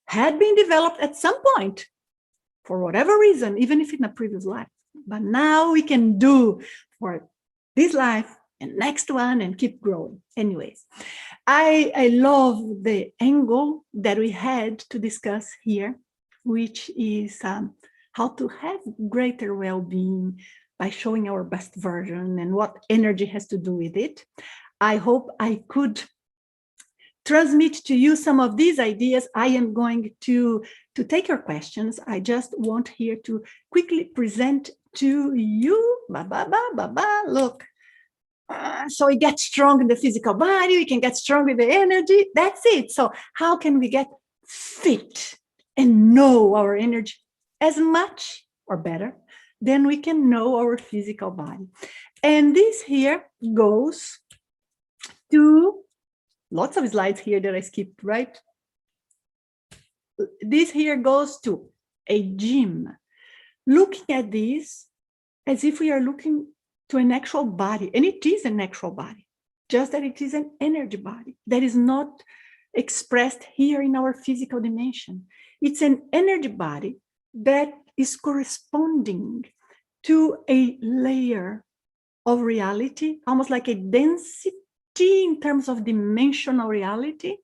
had been developed at some point, for whatever reason, even if in a previous life. But now we can do for this life and next one and keep growing. Anyways, I love the angle that we had to discuss here, which is how to have greater well-being by showing our best version and what energy has to do with it. I hope I could transmit to you some of these ideas. I am going to take your questions. I just want here to quickly present to you. Look. So we get strong in the physical body, we can get strong with the energy. That's it. So how can we get fit and know our energy as much or better than we can know our physical body? And this here goes to lots of slides here that I skipped, right? This here goes to a gym. Looking at this as if we are looking to an actual body, and it is an actual body, just that it is an energy body that is not expressed here in our physical dimension. It's an energy body that is corresponding to a layer of reality, almost like a density in terms of dimensional reality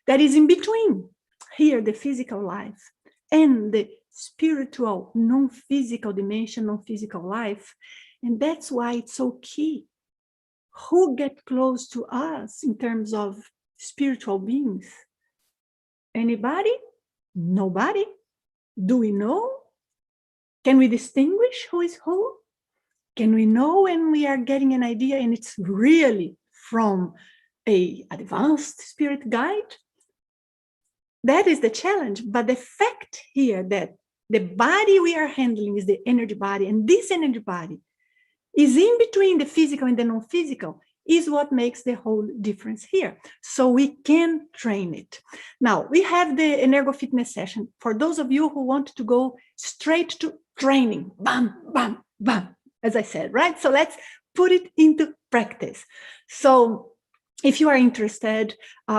that is in between here, the physical life, and the spiritual, non-physical dimension, non-physical life. And that's why it's so key. Who get close to us in terms of spiritual beings? Anybody? Nobody? Do we know? Can we distinguish who is who? Can we know when we are getting an idea and it's really from an advanced spirit guide? That is the challenge. But the fact here that the body we are handling is the energy body, and this energy body is in between the physical and the non-physical, is what makes the whole difference here. So we can train it. Now, we have the Energo Fitness session. For those of you who want to go straight to training, bam, bam, bam, as I said, right? So let's put it into practice. So if you are interested,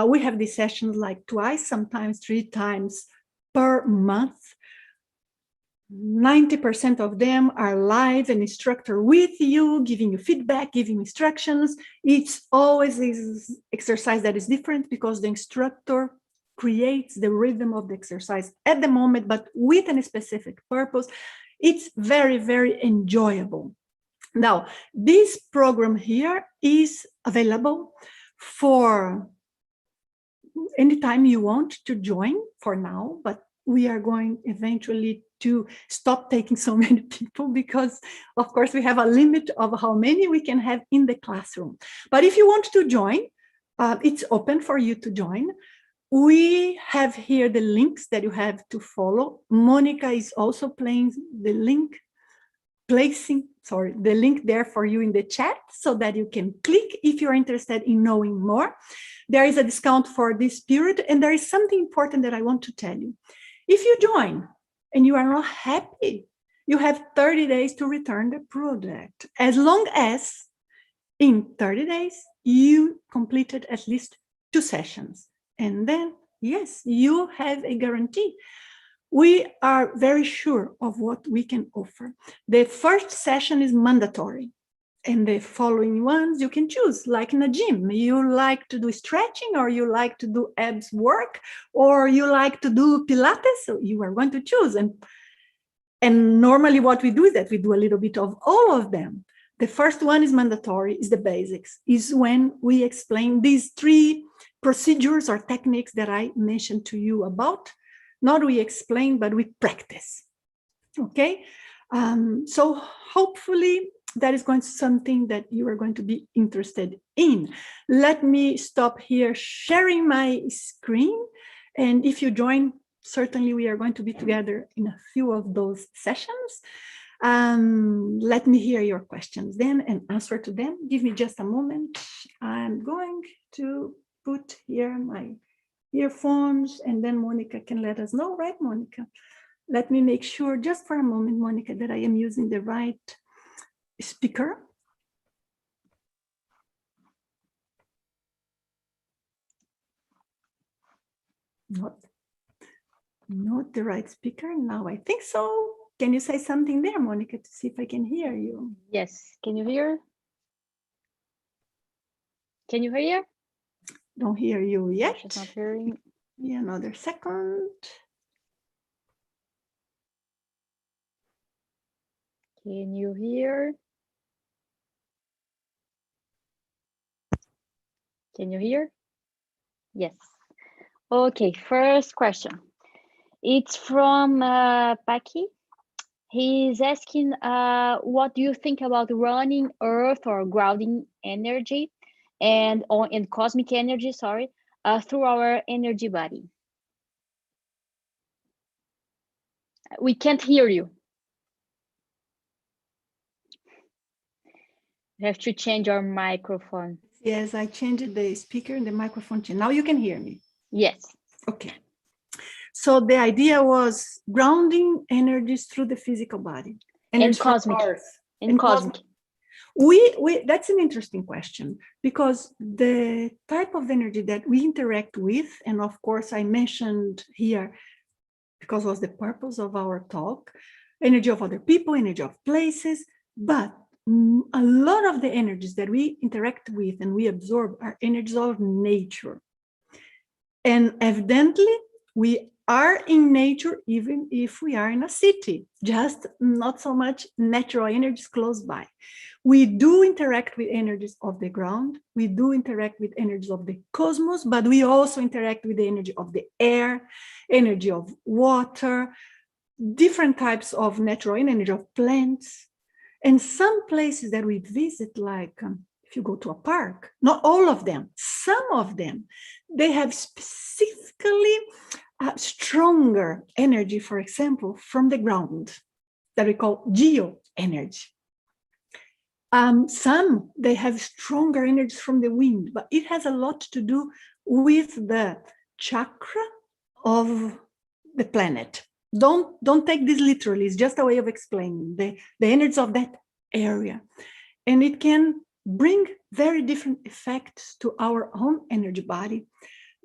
we have these sessions like twice, sometimes 3 times per month. 90% of them are live, an instructor with you, giving you feedback, giving instructions. It's always this exercise that is different because the instructor creates the rhythm of the exercise at the moment, but with a specific purpose. It's very, very enjoyable. Now, this program here is available for anytime you want to join for now, but we are going eventually to stop taking so many people because, of course, we have a limit of how many we can have in the classroom. But if you want to join, it's open for you to join. We have here the links that you have to follow. Monica is also placing the link there for you in the chat so that you can click if you're interested in knowing more. There is a discount for this period, and there is something important that I want to tell you. If you join and you are not happy, you have 30 days to return the product, as long as in 30 days you completed at least 2 sessions. And then, yes, you have a guarantee. We are very sure of what we can offer. The first session is mandatory, and the following ones you can choose, like in a gym. You like to do stretching, or you like to do abs work, or you like to do Pilates, so you are going to choose. And normally what we do is that we do a little bit of all of them. The first one is mandatory, is the basics, is when we explain these 3 procedures or techniques that I mentioned to you about. Not we explain, but we practice, okay? So hopefully that is going to be something that you are going to be interested in. Let me stop here sharing my screen. And if you join, certainly we are going to be together in a few of those sessions. Let me hear your questions then and answer to them. Give me just a moment. I'm going to put here my earphones, and then Monica can let us know, right, Monica? Let me make sure just for a moment, Monica, that I am using the right speaker. Not the right speaker. Now I think so. Can you say something there, Monica, to see if I can hear you? Yes. Can you hear? Can you hear? Don't hear you yet. She's not hearing. Yeah, another second. Can you hear? Can you hear? Yes. Okay, first question. It's from Paki. He's asking, what do you think about running Earth or grounding energy and cosmic energy, sorry, through our energy body? We can't hear you. You have to change our microphone. Yes, I changed the speaker and the microphone. Now you can hear me. Yes. Okay. So the idea was grounding energies through the physical body. And cosmic. And cosmic. That's an interesting question, because the type of energy that we interact with, and of course I mentioned here, because it was the purpose of our talk, energy of other people, energy of places, but a lot of the energies that we interact with and we absorb are energies of nature. And evidently, we are in nature even if we are in a city, just not so much natural energies close by. We do interact with energies of the ground, we do interact with energies of the cosmos, but we also interact with the energy of the air, energy of water, different types of natural energy of plants. And some places that we visit, like if you go to a park, not all of them, some of them, they have specifically stronger energy, for example, from the ground, that we call geoenergy. Some, they have stronger energies from the wind, but it has a lot to do with the chakra of the planet. Don't take this literally, it's just a way of explaining the energies of that area. And it can bring very different effects to our own energy body,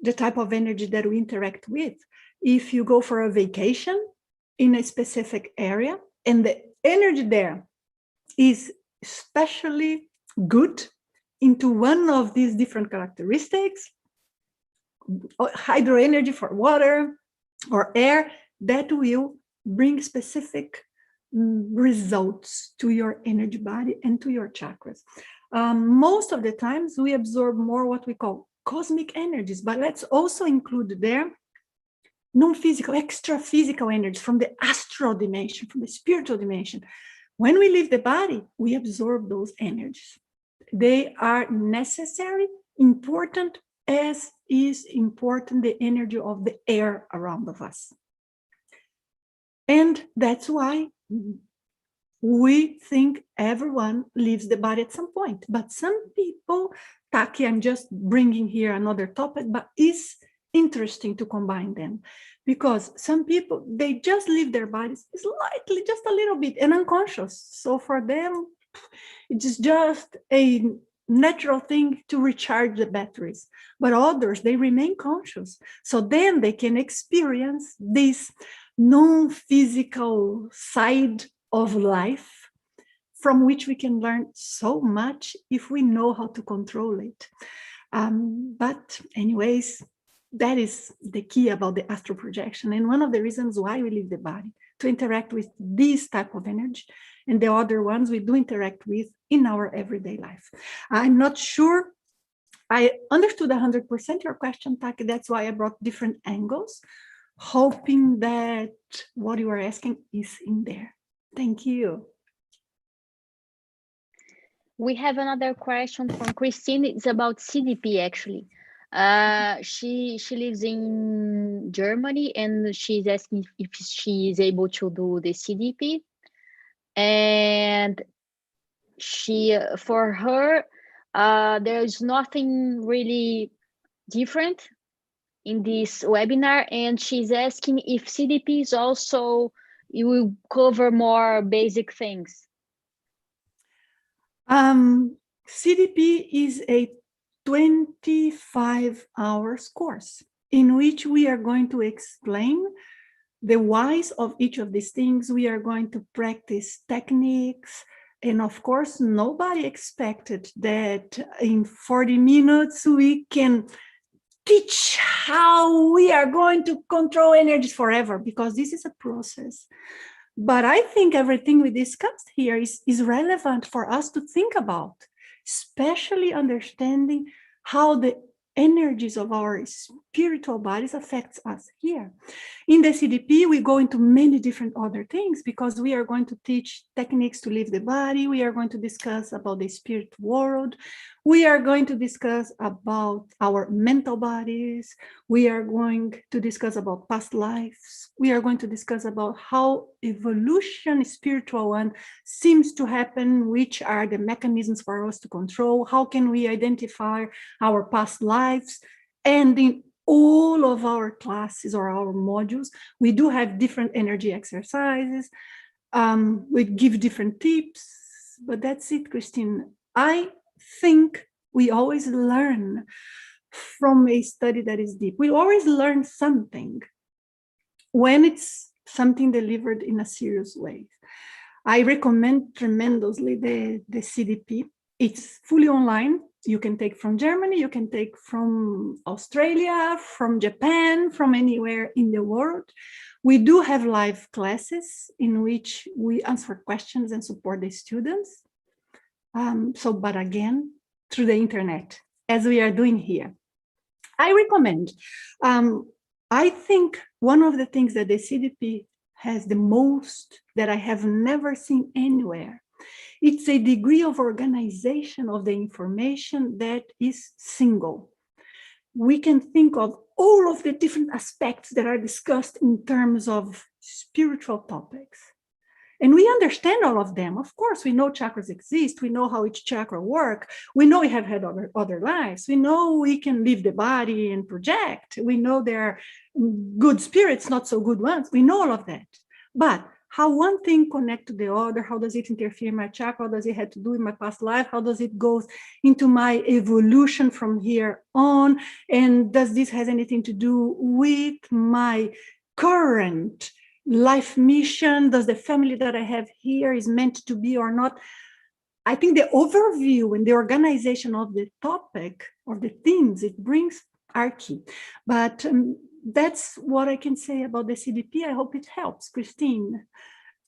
the type of energy that we interact with. If you go for a vacation in a specific area and the energy there is especially good into one of these different characteristics, hydro energy for water or air, that will bring specific results to your energy body and to your chakras. Most of the times we absorb more what we call cosmic energies, but let's also include there non-physical, extra-physical energies from the astral dimension, from the spiritual dimension. When we leave the body, we absorb those energies. They are necessary, important, as is important the energy of the air around of us. And that's why We think everyone leaves the body at some point, but some people, Taki, I'm just bringing here another topic, but it's interesting to combine them, because some people, they just leave their bodies slightly, just a little bit, and unconscious. So for them, it's just a natural thing to recharge the batteries. But others, they remain conscious. So then they can experience this non-physical side of life, from which we can learn so much if we know how to control it. But anyways, that is the key about the astral projection, and one of the reasons why we leave the body, to interact with this type of energy, and the other ones we do interact with in our everyday life. I'm not sure I understood 100% your question, Taki. That's why I brought different angles, hoping that what you are asking is in there. Thank you. We have another question from Christine. It's about CDP, actually. She lives in Germany, and she's asking if she is able to do the CDP. And for her, there's nothing really different in this webinar, and she's asking if CDP is also, it will cover more basic things. CDP is a 25 hours course in which we are going to explain the whys of each of these things. We are going to practice techniques. And of course, nobody expected that in 40 minutes we can teach how we are going to control energies forever, because this is a process. But I think everything we discussed here is relevant for us to think about, especially understanding how the energies of our spiritual bodies affects us here. In the CDP, we go into many different other things, because we are going to teach techniques to leave the body. We are going to discuss about the spirit world. We are going to discuss about our mental bodies. We are going to discuss about past lives. We are going to discuss about how evolution, spiritual one, seems to happen, which are the mechanisms for us to control, how can we identify our past lives. And in all of our classes or our modules, we do have different energy exercises. We give different tips, but that's it, Christine. I think we always learn from a study that is deep. We always learn something when it's something delivered in a serious way. I recommend tremendously the CDP. It's fully online. You can take from Germany, you can take from Australia, from Japan, from anywhere in the world. We do have live classes in which we answer questions and support the students. But again, through the internet, as we are doing here. I recommend. I think one of the things that the CDP has the most that I have never seen anywhere, it's a degree of organization of the information that is single. We can think of all of the different aspects that are discussed in terms of spiritual topics. And we understand all of them. Of course, we know chakras exist. We know how each chakra works. We know we have had other lives. We know we can leave the body and project. We know there are good spirits, not so good ones. We know all of that. But how one thing connects to the other, how does it interfere in my chakra? How does it have to do in my past life? How does it go into my evolution from here on? And does this have anything to do with my current life mission? Does the family that I have here is meant to be or not? I think the overview and the organization of the topic or the themes it brings are key. But that's what I can say about the CDP. I hope it helps, Christine.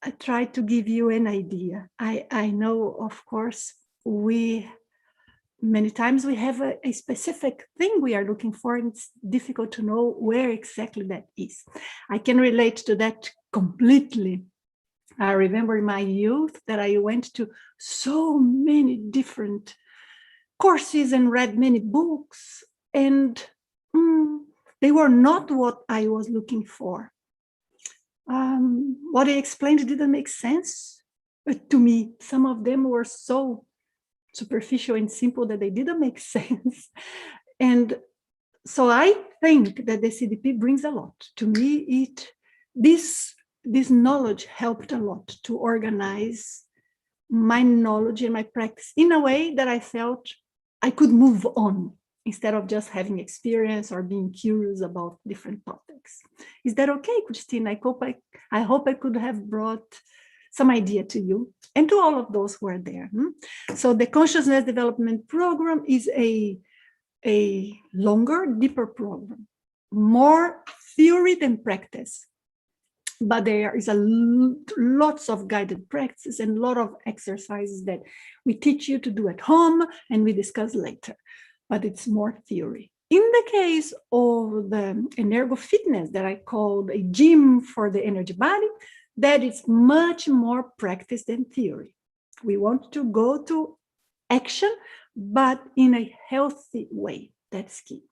I try to give you an idea. I know, of course, many times we have a specific thing we are looking for, and it's difficult to know where exactly that is. I can relate to that completely. I remember in my youth that I went to so many different courses and read many books, and they were not what I was looking for. What I explained didn't make sense. But to me, some of them were so superficial and simple that they didn't make sense. And so I think that the CDP brings a lot. To me, this knowledge helped a lot to organize my knowledge and my practice in a way that I felt I could move on instead of just having experience or being curious about different topics. Is that okay, Christine? I hope I could have brought some idea to you and to all of those who are there. So the Consciousness Development Program is a longer, deeper program, more theory than practice. But there is lots of guided practices and a lot of exercises that we teach you to do at home and we discuss later. But it's more theory. In the case of the Energo Fitness that I called a gym for the energy body, that is much more practice than theory. We want to go to action, but in a healthy way. That's key.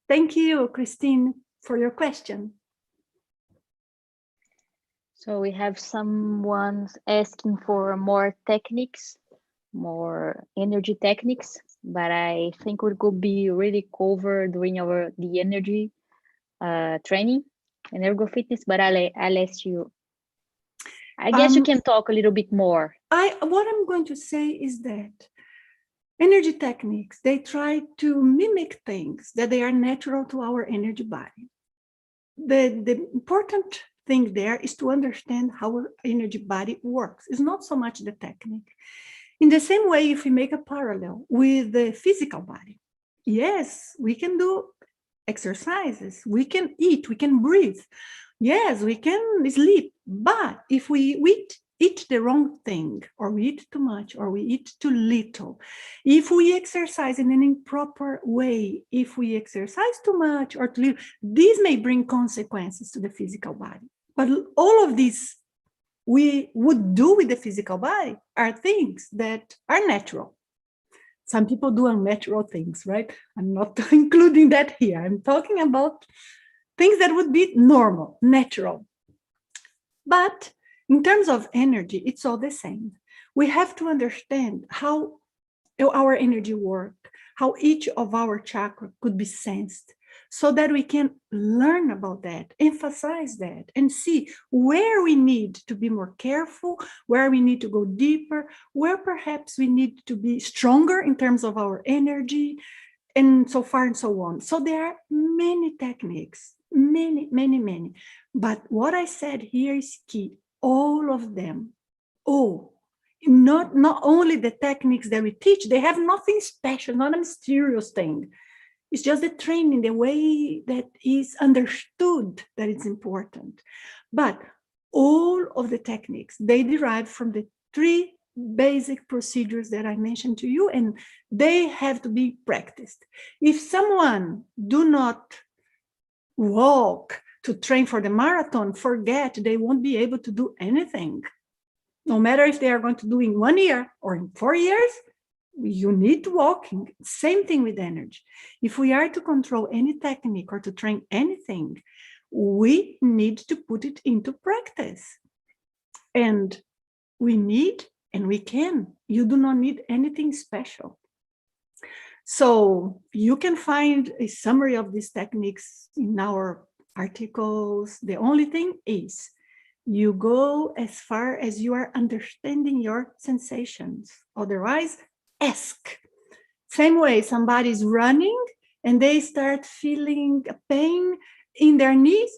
Thank you, Christine, for your question. So we have someone asking for more techniques, more energy techniques, but I think we could be really covered during the energy training, Energo Fitness, but I'll ask you. I guess you can talk a little bit more. What I'm going to say is that energy techniques, they try to mimic things that they are natural to our energy body. The important thing there is to understand how our energy body works. It's not so much the technique. In the same way, if we make a parallel with the physical body, yes, we can do exercises, we can eat, we can breathe. Yes, we can sleep, but if we eat the wrong thing, or we eat too much, or we eat too little, if we exercise in an improper way, if we exercise too much or too little, these may bring consequences to the physical body. But all of these we would do with the physical body are things that are natural. Some people do unnatural things, right? I'm not including that here. I'm talking about things that would be normal, natural. But in terms of energy, it's all the same. We have to understand how our energy works, how each of our chakras could be sensed, so that we can learn about that, emphasize that, and see where we need to be more careful, where we need to go deeper, where perhaps we need to be stronger in terms of our energy, and so far and so on. So there are many techniques, many. But what I said here is key, all of them. Not only the techniques that we teach, they have nothing special, not a mysterious thing. It's just the training, the way that is understood that it's important. But all of the techniques, they derive from the 3 basic procedures that I mentioned to you, and they have to be practiced. If someone do not walk to train for the marathon, forget, they won't be able to do anything. No matter if they are going to do in 1 year or in 4 years, you need walking. Same thing with energy. If we are to control any technique or to train anything, we need to put it into practice. And we need, and we can. You do not need anything special. So you can find a summary of these techniques in our articles. The only thing is, you go as far as you are understanding your sensations. Otherwise, ask. Same way, somebody's running and they start feeling a pain in their knees,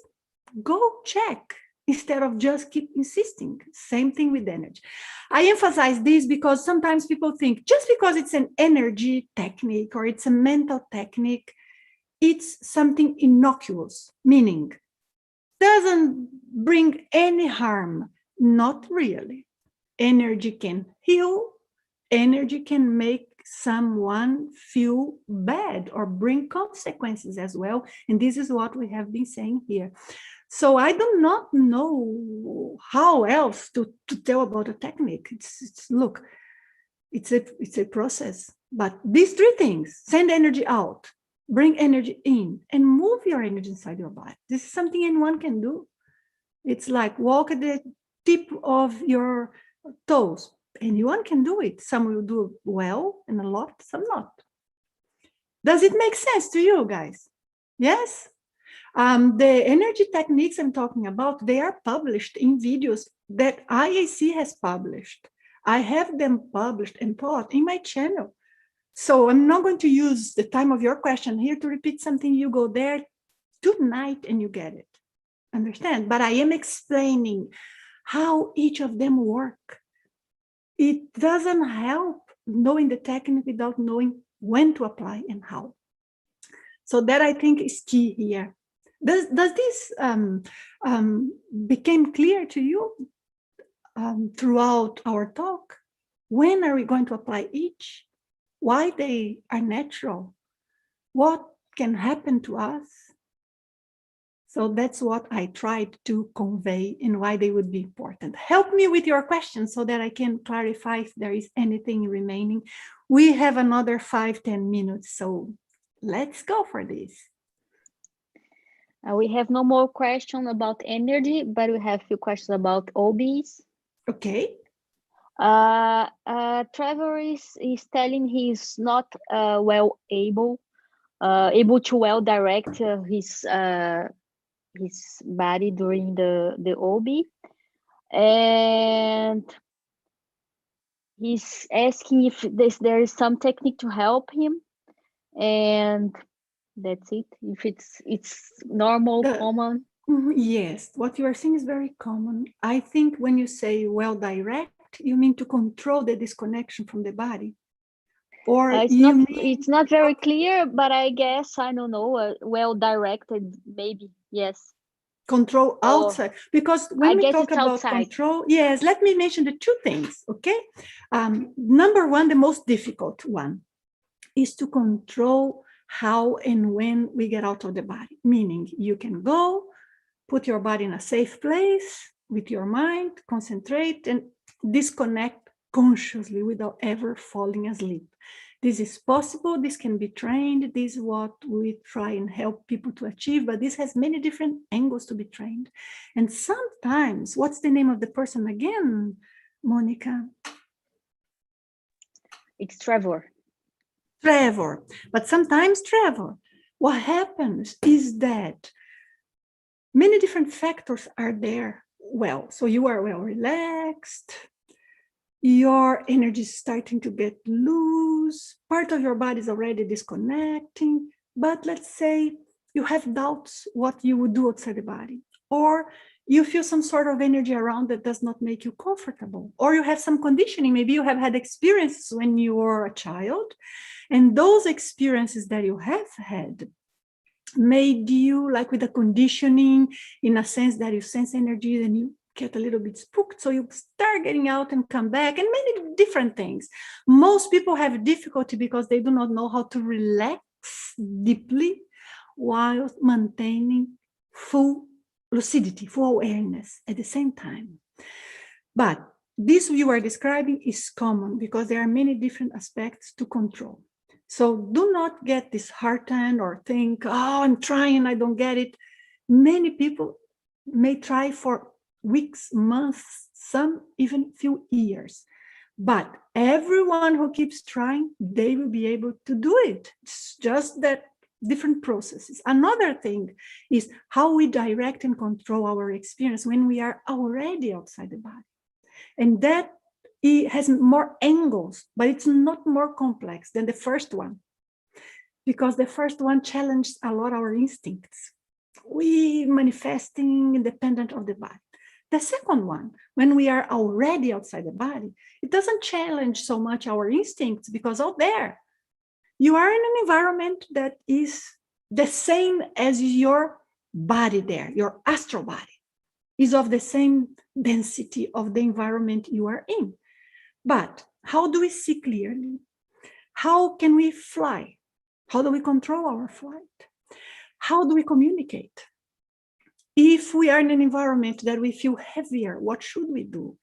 go check instead of just keep insisting. Same thing with energy. I emphasize this because sometimes people think just because it's an energy technique or it's a mental technique, it's something innocuous, meaning doesn't bring any harm. Not really. Energy can heal. Energy can make someone feel bad or bring consequences as well. And this is what we have been saying here. So I do not know how else to tell about a technique. Look, it's a process. But these 3 things, send energy out, bring energy in, and move your energy inside your body. This is something anyone can do. It's like walk at the tip of your toes. Anyone can do it. Some will do well and a lot, some not. Does it make sense to you guys? Yes? The energy techniques I'm talking about, they are published in videos that IAC has published. I have them published and taught in my channel. So I'm not going to use the time of your question here to repeat something. You go there tonight and you get it. Understand? But I am explaining how each of them work. It doesn't help knowing the technique without knowing when to apply and how. So that I think is key here. Does this became clear to you throughout our talk? When are we going to apply each? Why they are natural? What can happen to us? So that's what I tried to convey and why they would be important. Help me with your questions so that I can clarify if there is anything remaining. We have another 5-10 minutes, so let's go for this. We have no more questions about energy, but we have a few questions about OBs. Okay. Trevor is telling he's not able to well direct his body during the OB, and he's asking if there is some technique to help him, and that's it. If it's normal, common. Yes, what you are saying is very common. I think when you say well direct, you mean to control the disconnection from the body, or it's not very clear, but I guess, I don't know, well directed, maybe. Yes. Control outside, because when we talk about control, yes, let me mention the two things, okay? Number one, the most difficult one is to control how and when we get out of the body, meaning you can go, put your body in a safe place with your mind, concentrate and disconnect consciously without ever falling asleep. This is possible, this can be trained, this is what we try and help people to achieve, but this has many different angles to be trained. And sometimes, what's the name of the person again, Monica? It's Trevor. Trevor, but sometimes Trevor, what happens is that many different factors are there. Well, so you are well relaxed, your energy is starting to get loose, part of your body is already disconnecting, but let's say you have doubts what you would do outside the body, or you feel some sort of energy around that does not make you comfortable, or you have some conditioning, maybe you have had experiences when you were a child, and those experiences that you have had made you, like with the conditioning, in a sense that you sense energy and you get a little bit spooked, so you start getting out and come back, and many different things. Most people have difficulty because they do not know how to relax deeply while maintaining full lucidity, full awareness at the same time. But this you are describing is common because there are many different aspects to control. So do not get disheartened or think, oh, I'm trying, I don't get it. Many people may try for weeks, months, some even few years. But everyone who keeps trying, they will be able to do it. It's just that different processes. Another thing is how we direct and control our experience when we are already outside the body. And that it has more angles, but it's not more complex than the first one, because the first one challenged a lot our instincts. We manifesting independent of the body. The second one, when we are already outside the body, it doesn't challenge so much our instincts because out there, you are in an environment that is the same as your body there, your astral body is of the same density of the environment you are in. But how do we see clearly? How can we fly? How do we control our flight? How do we communicate? If we are in an environment that we feel heavier, what should we do?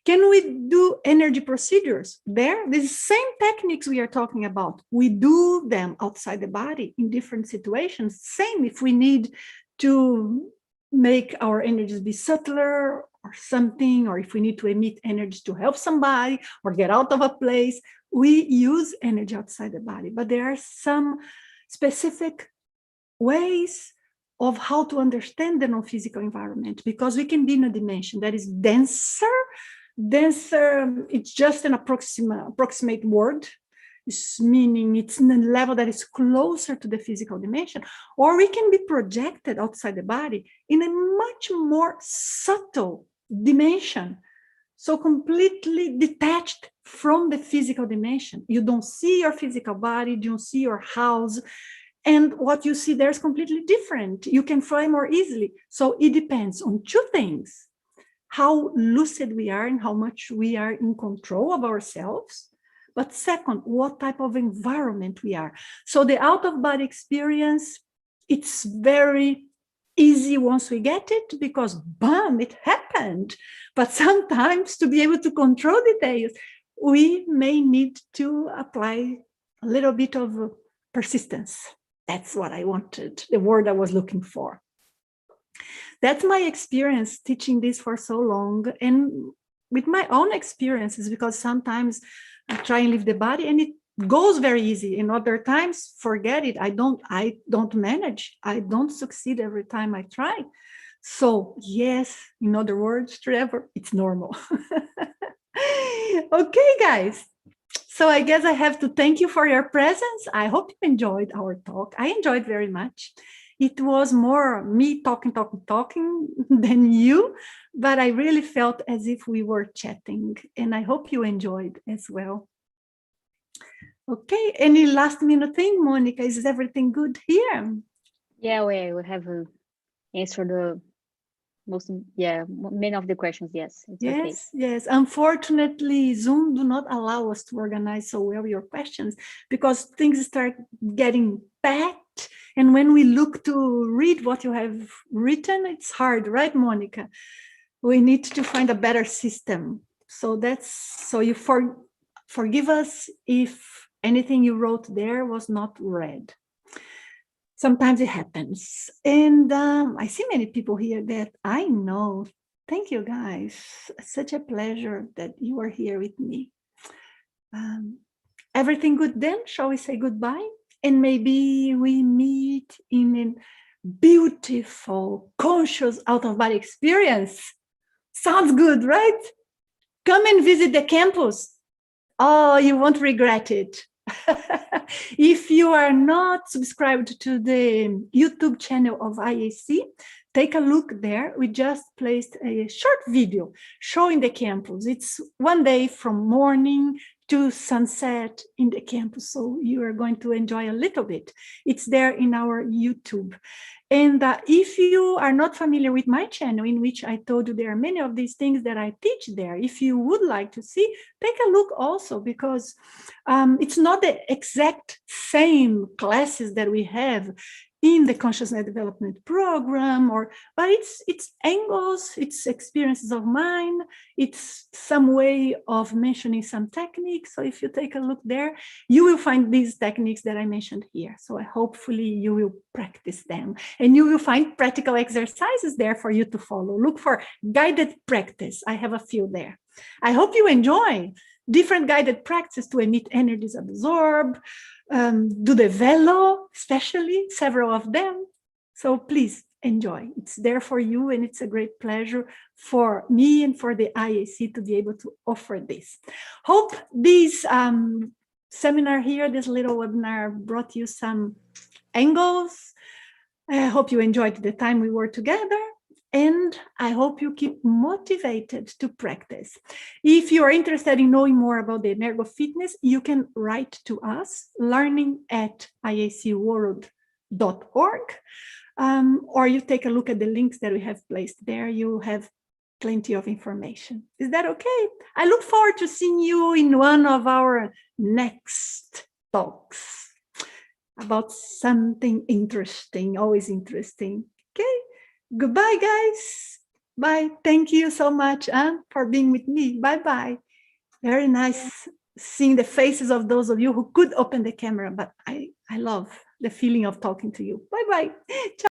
Can we do energy procedures there? The same techniques we are talking about, we do them outside the body in different situations. Same if we need to make our energies be subtler or something, or if we need to emit energy to help somebody or get out of a place, we use energy outside the body. But there are some specific ways of how to understand the non-physical environment, because we can be in a dimension that is denser. It's just an approximate word. It's meaning it's in a level that is closer to the physical dimension, or we can be projected outside the body in a much more subtle dimension, so completely detached from the physical dimension. You don't see your physical body, you don't see your house, and what you see there is completely different. You can fly more easily. So it depends on two things: how lucid we are and how much we are in control of ourselves. But second, what type of environment we are. So the out-of-body experience, it's very easy once we get it, because bam, it happened. But sometimes, to be able to control details, we may need to apply a little bit of persistence. That's what I wanted, the word I was looking for. That's my experience teaching this for so long, and with my own experiences, because sometimes I try and leave the body and it goes very easy, and other times, forget it. I don't manage. I don't succeed every time I try. So yes, in other words, Trevor, it's normal. Okay, guys. So I guess I have to thank you for your presence. I hope you enjoyed our talk. I enjoyed very much. It was more me talking than you, but I really felt as if we were chatting, and I hope you enjoyed as well. Okay, any last minute thing, Monica? Is everything good here? Yeah, we have answered the many of the questions. Yes, it's okay. Yes. Unfortunately, Zoom do not allow us to organize so well your questions, because things start getting packed. And when we look to read what you have written, it's hard, right, Monica? We need to find a better system. So you forgive us if anything you wrote there was not read. Sometimes it happens. And I see many people here that I know. Thank you, guys. Such a pleasure that you are here with me. Everything good then? Shall we say goodbye? And maybe we meet in a beautiful, conscious, out-of-body experience. Sounds good, right? Come and visit the campus. Oh, you won't regret it. If you are not subscribed to the YouTube channel of IAC, take a look there. We just placed a short video showing the campus. It's one day from morning to sunset in the campus, so you are going to enjoy a little bit. It's there in our YouTube. And if you are not familiar with my channel, in which I told you there are many of these things that I teach there, if you would like to see, take a look also, because it's not the exact same classes that we have in the consciousness development program, but it's angles, it's experiences of mine, it's some way of mentioning some techniques. So if you take a look there, you will find these techniques that I mentioned here. So hopefully you will practice them, and you will find practical exercises there for you to follow. Look for guided practice. I have a few there. I hope you enjoy different guided practice to emit energies, absorb, do the velo, especially several of them. So please enjoy. It's there for you, and it's a great pleasure for me and for the IAC to be able to offer this. Hope this seminar here, this little webinar, brought you some angles. I hope you enjoyed the time we were together, and I hope you keep motivated to practice. If you are interested in knowing more about the Energo Fitness, you can write to us, learning@iacworld.org, or you take a look at the links that we have placed there. You have plenty of information. Is that okay? I look forward to seeing you in one of our next talks about something interesting, always interesting. Okay, goodbye, guys. Bye. Thank you so much for being with me. Bye-bye. Very nice seeing the faces of those of you who could open the camera, but I love the feeling of talking to you. Bye-bye.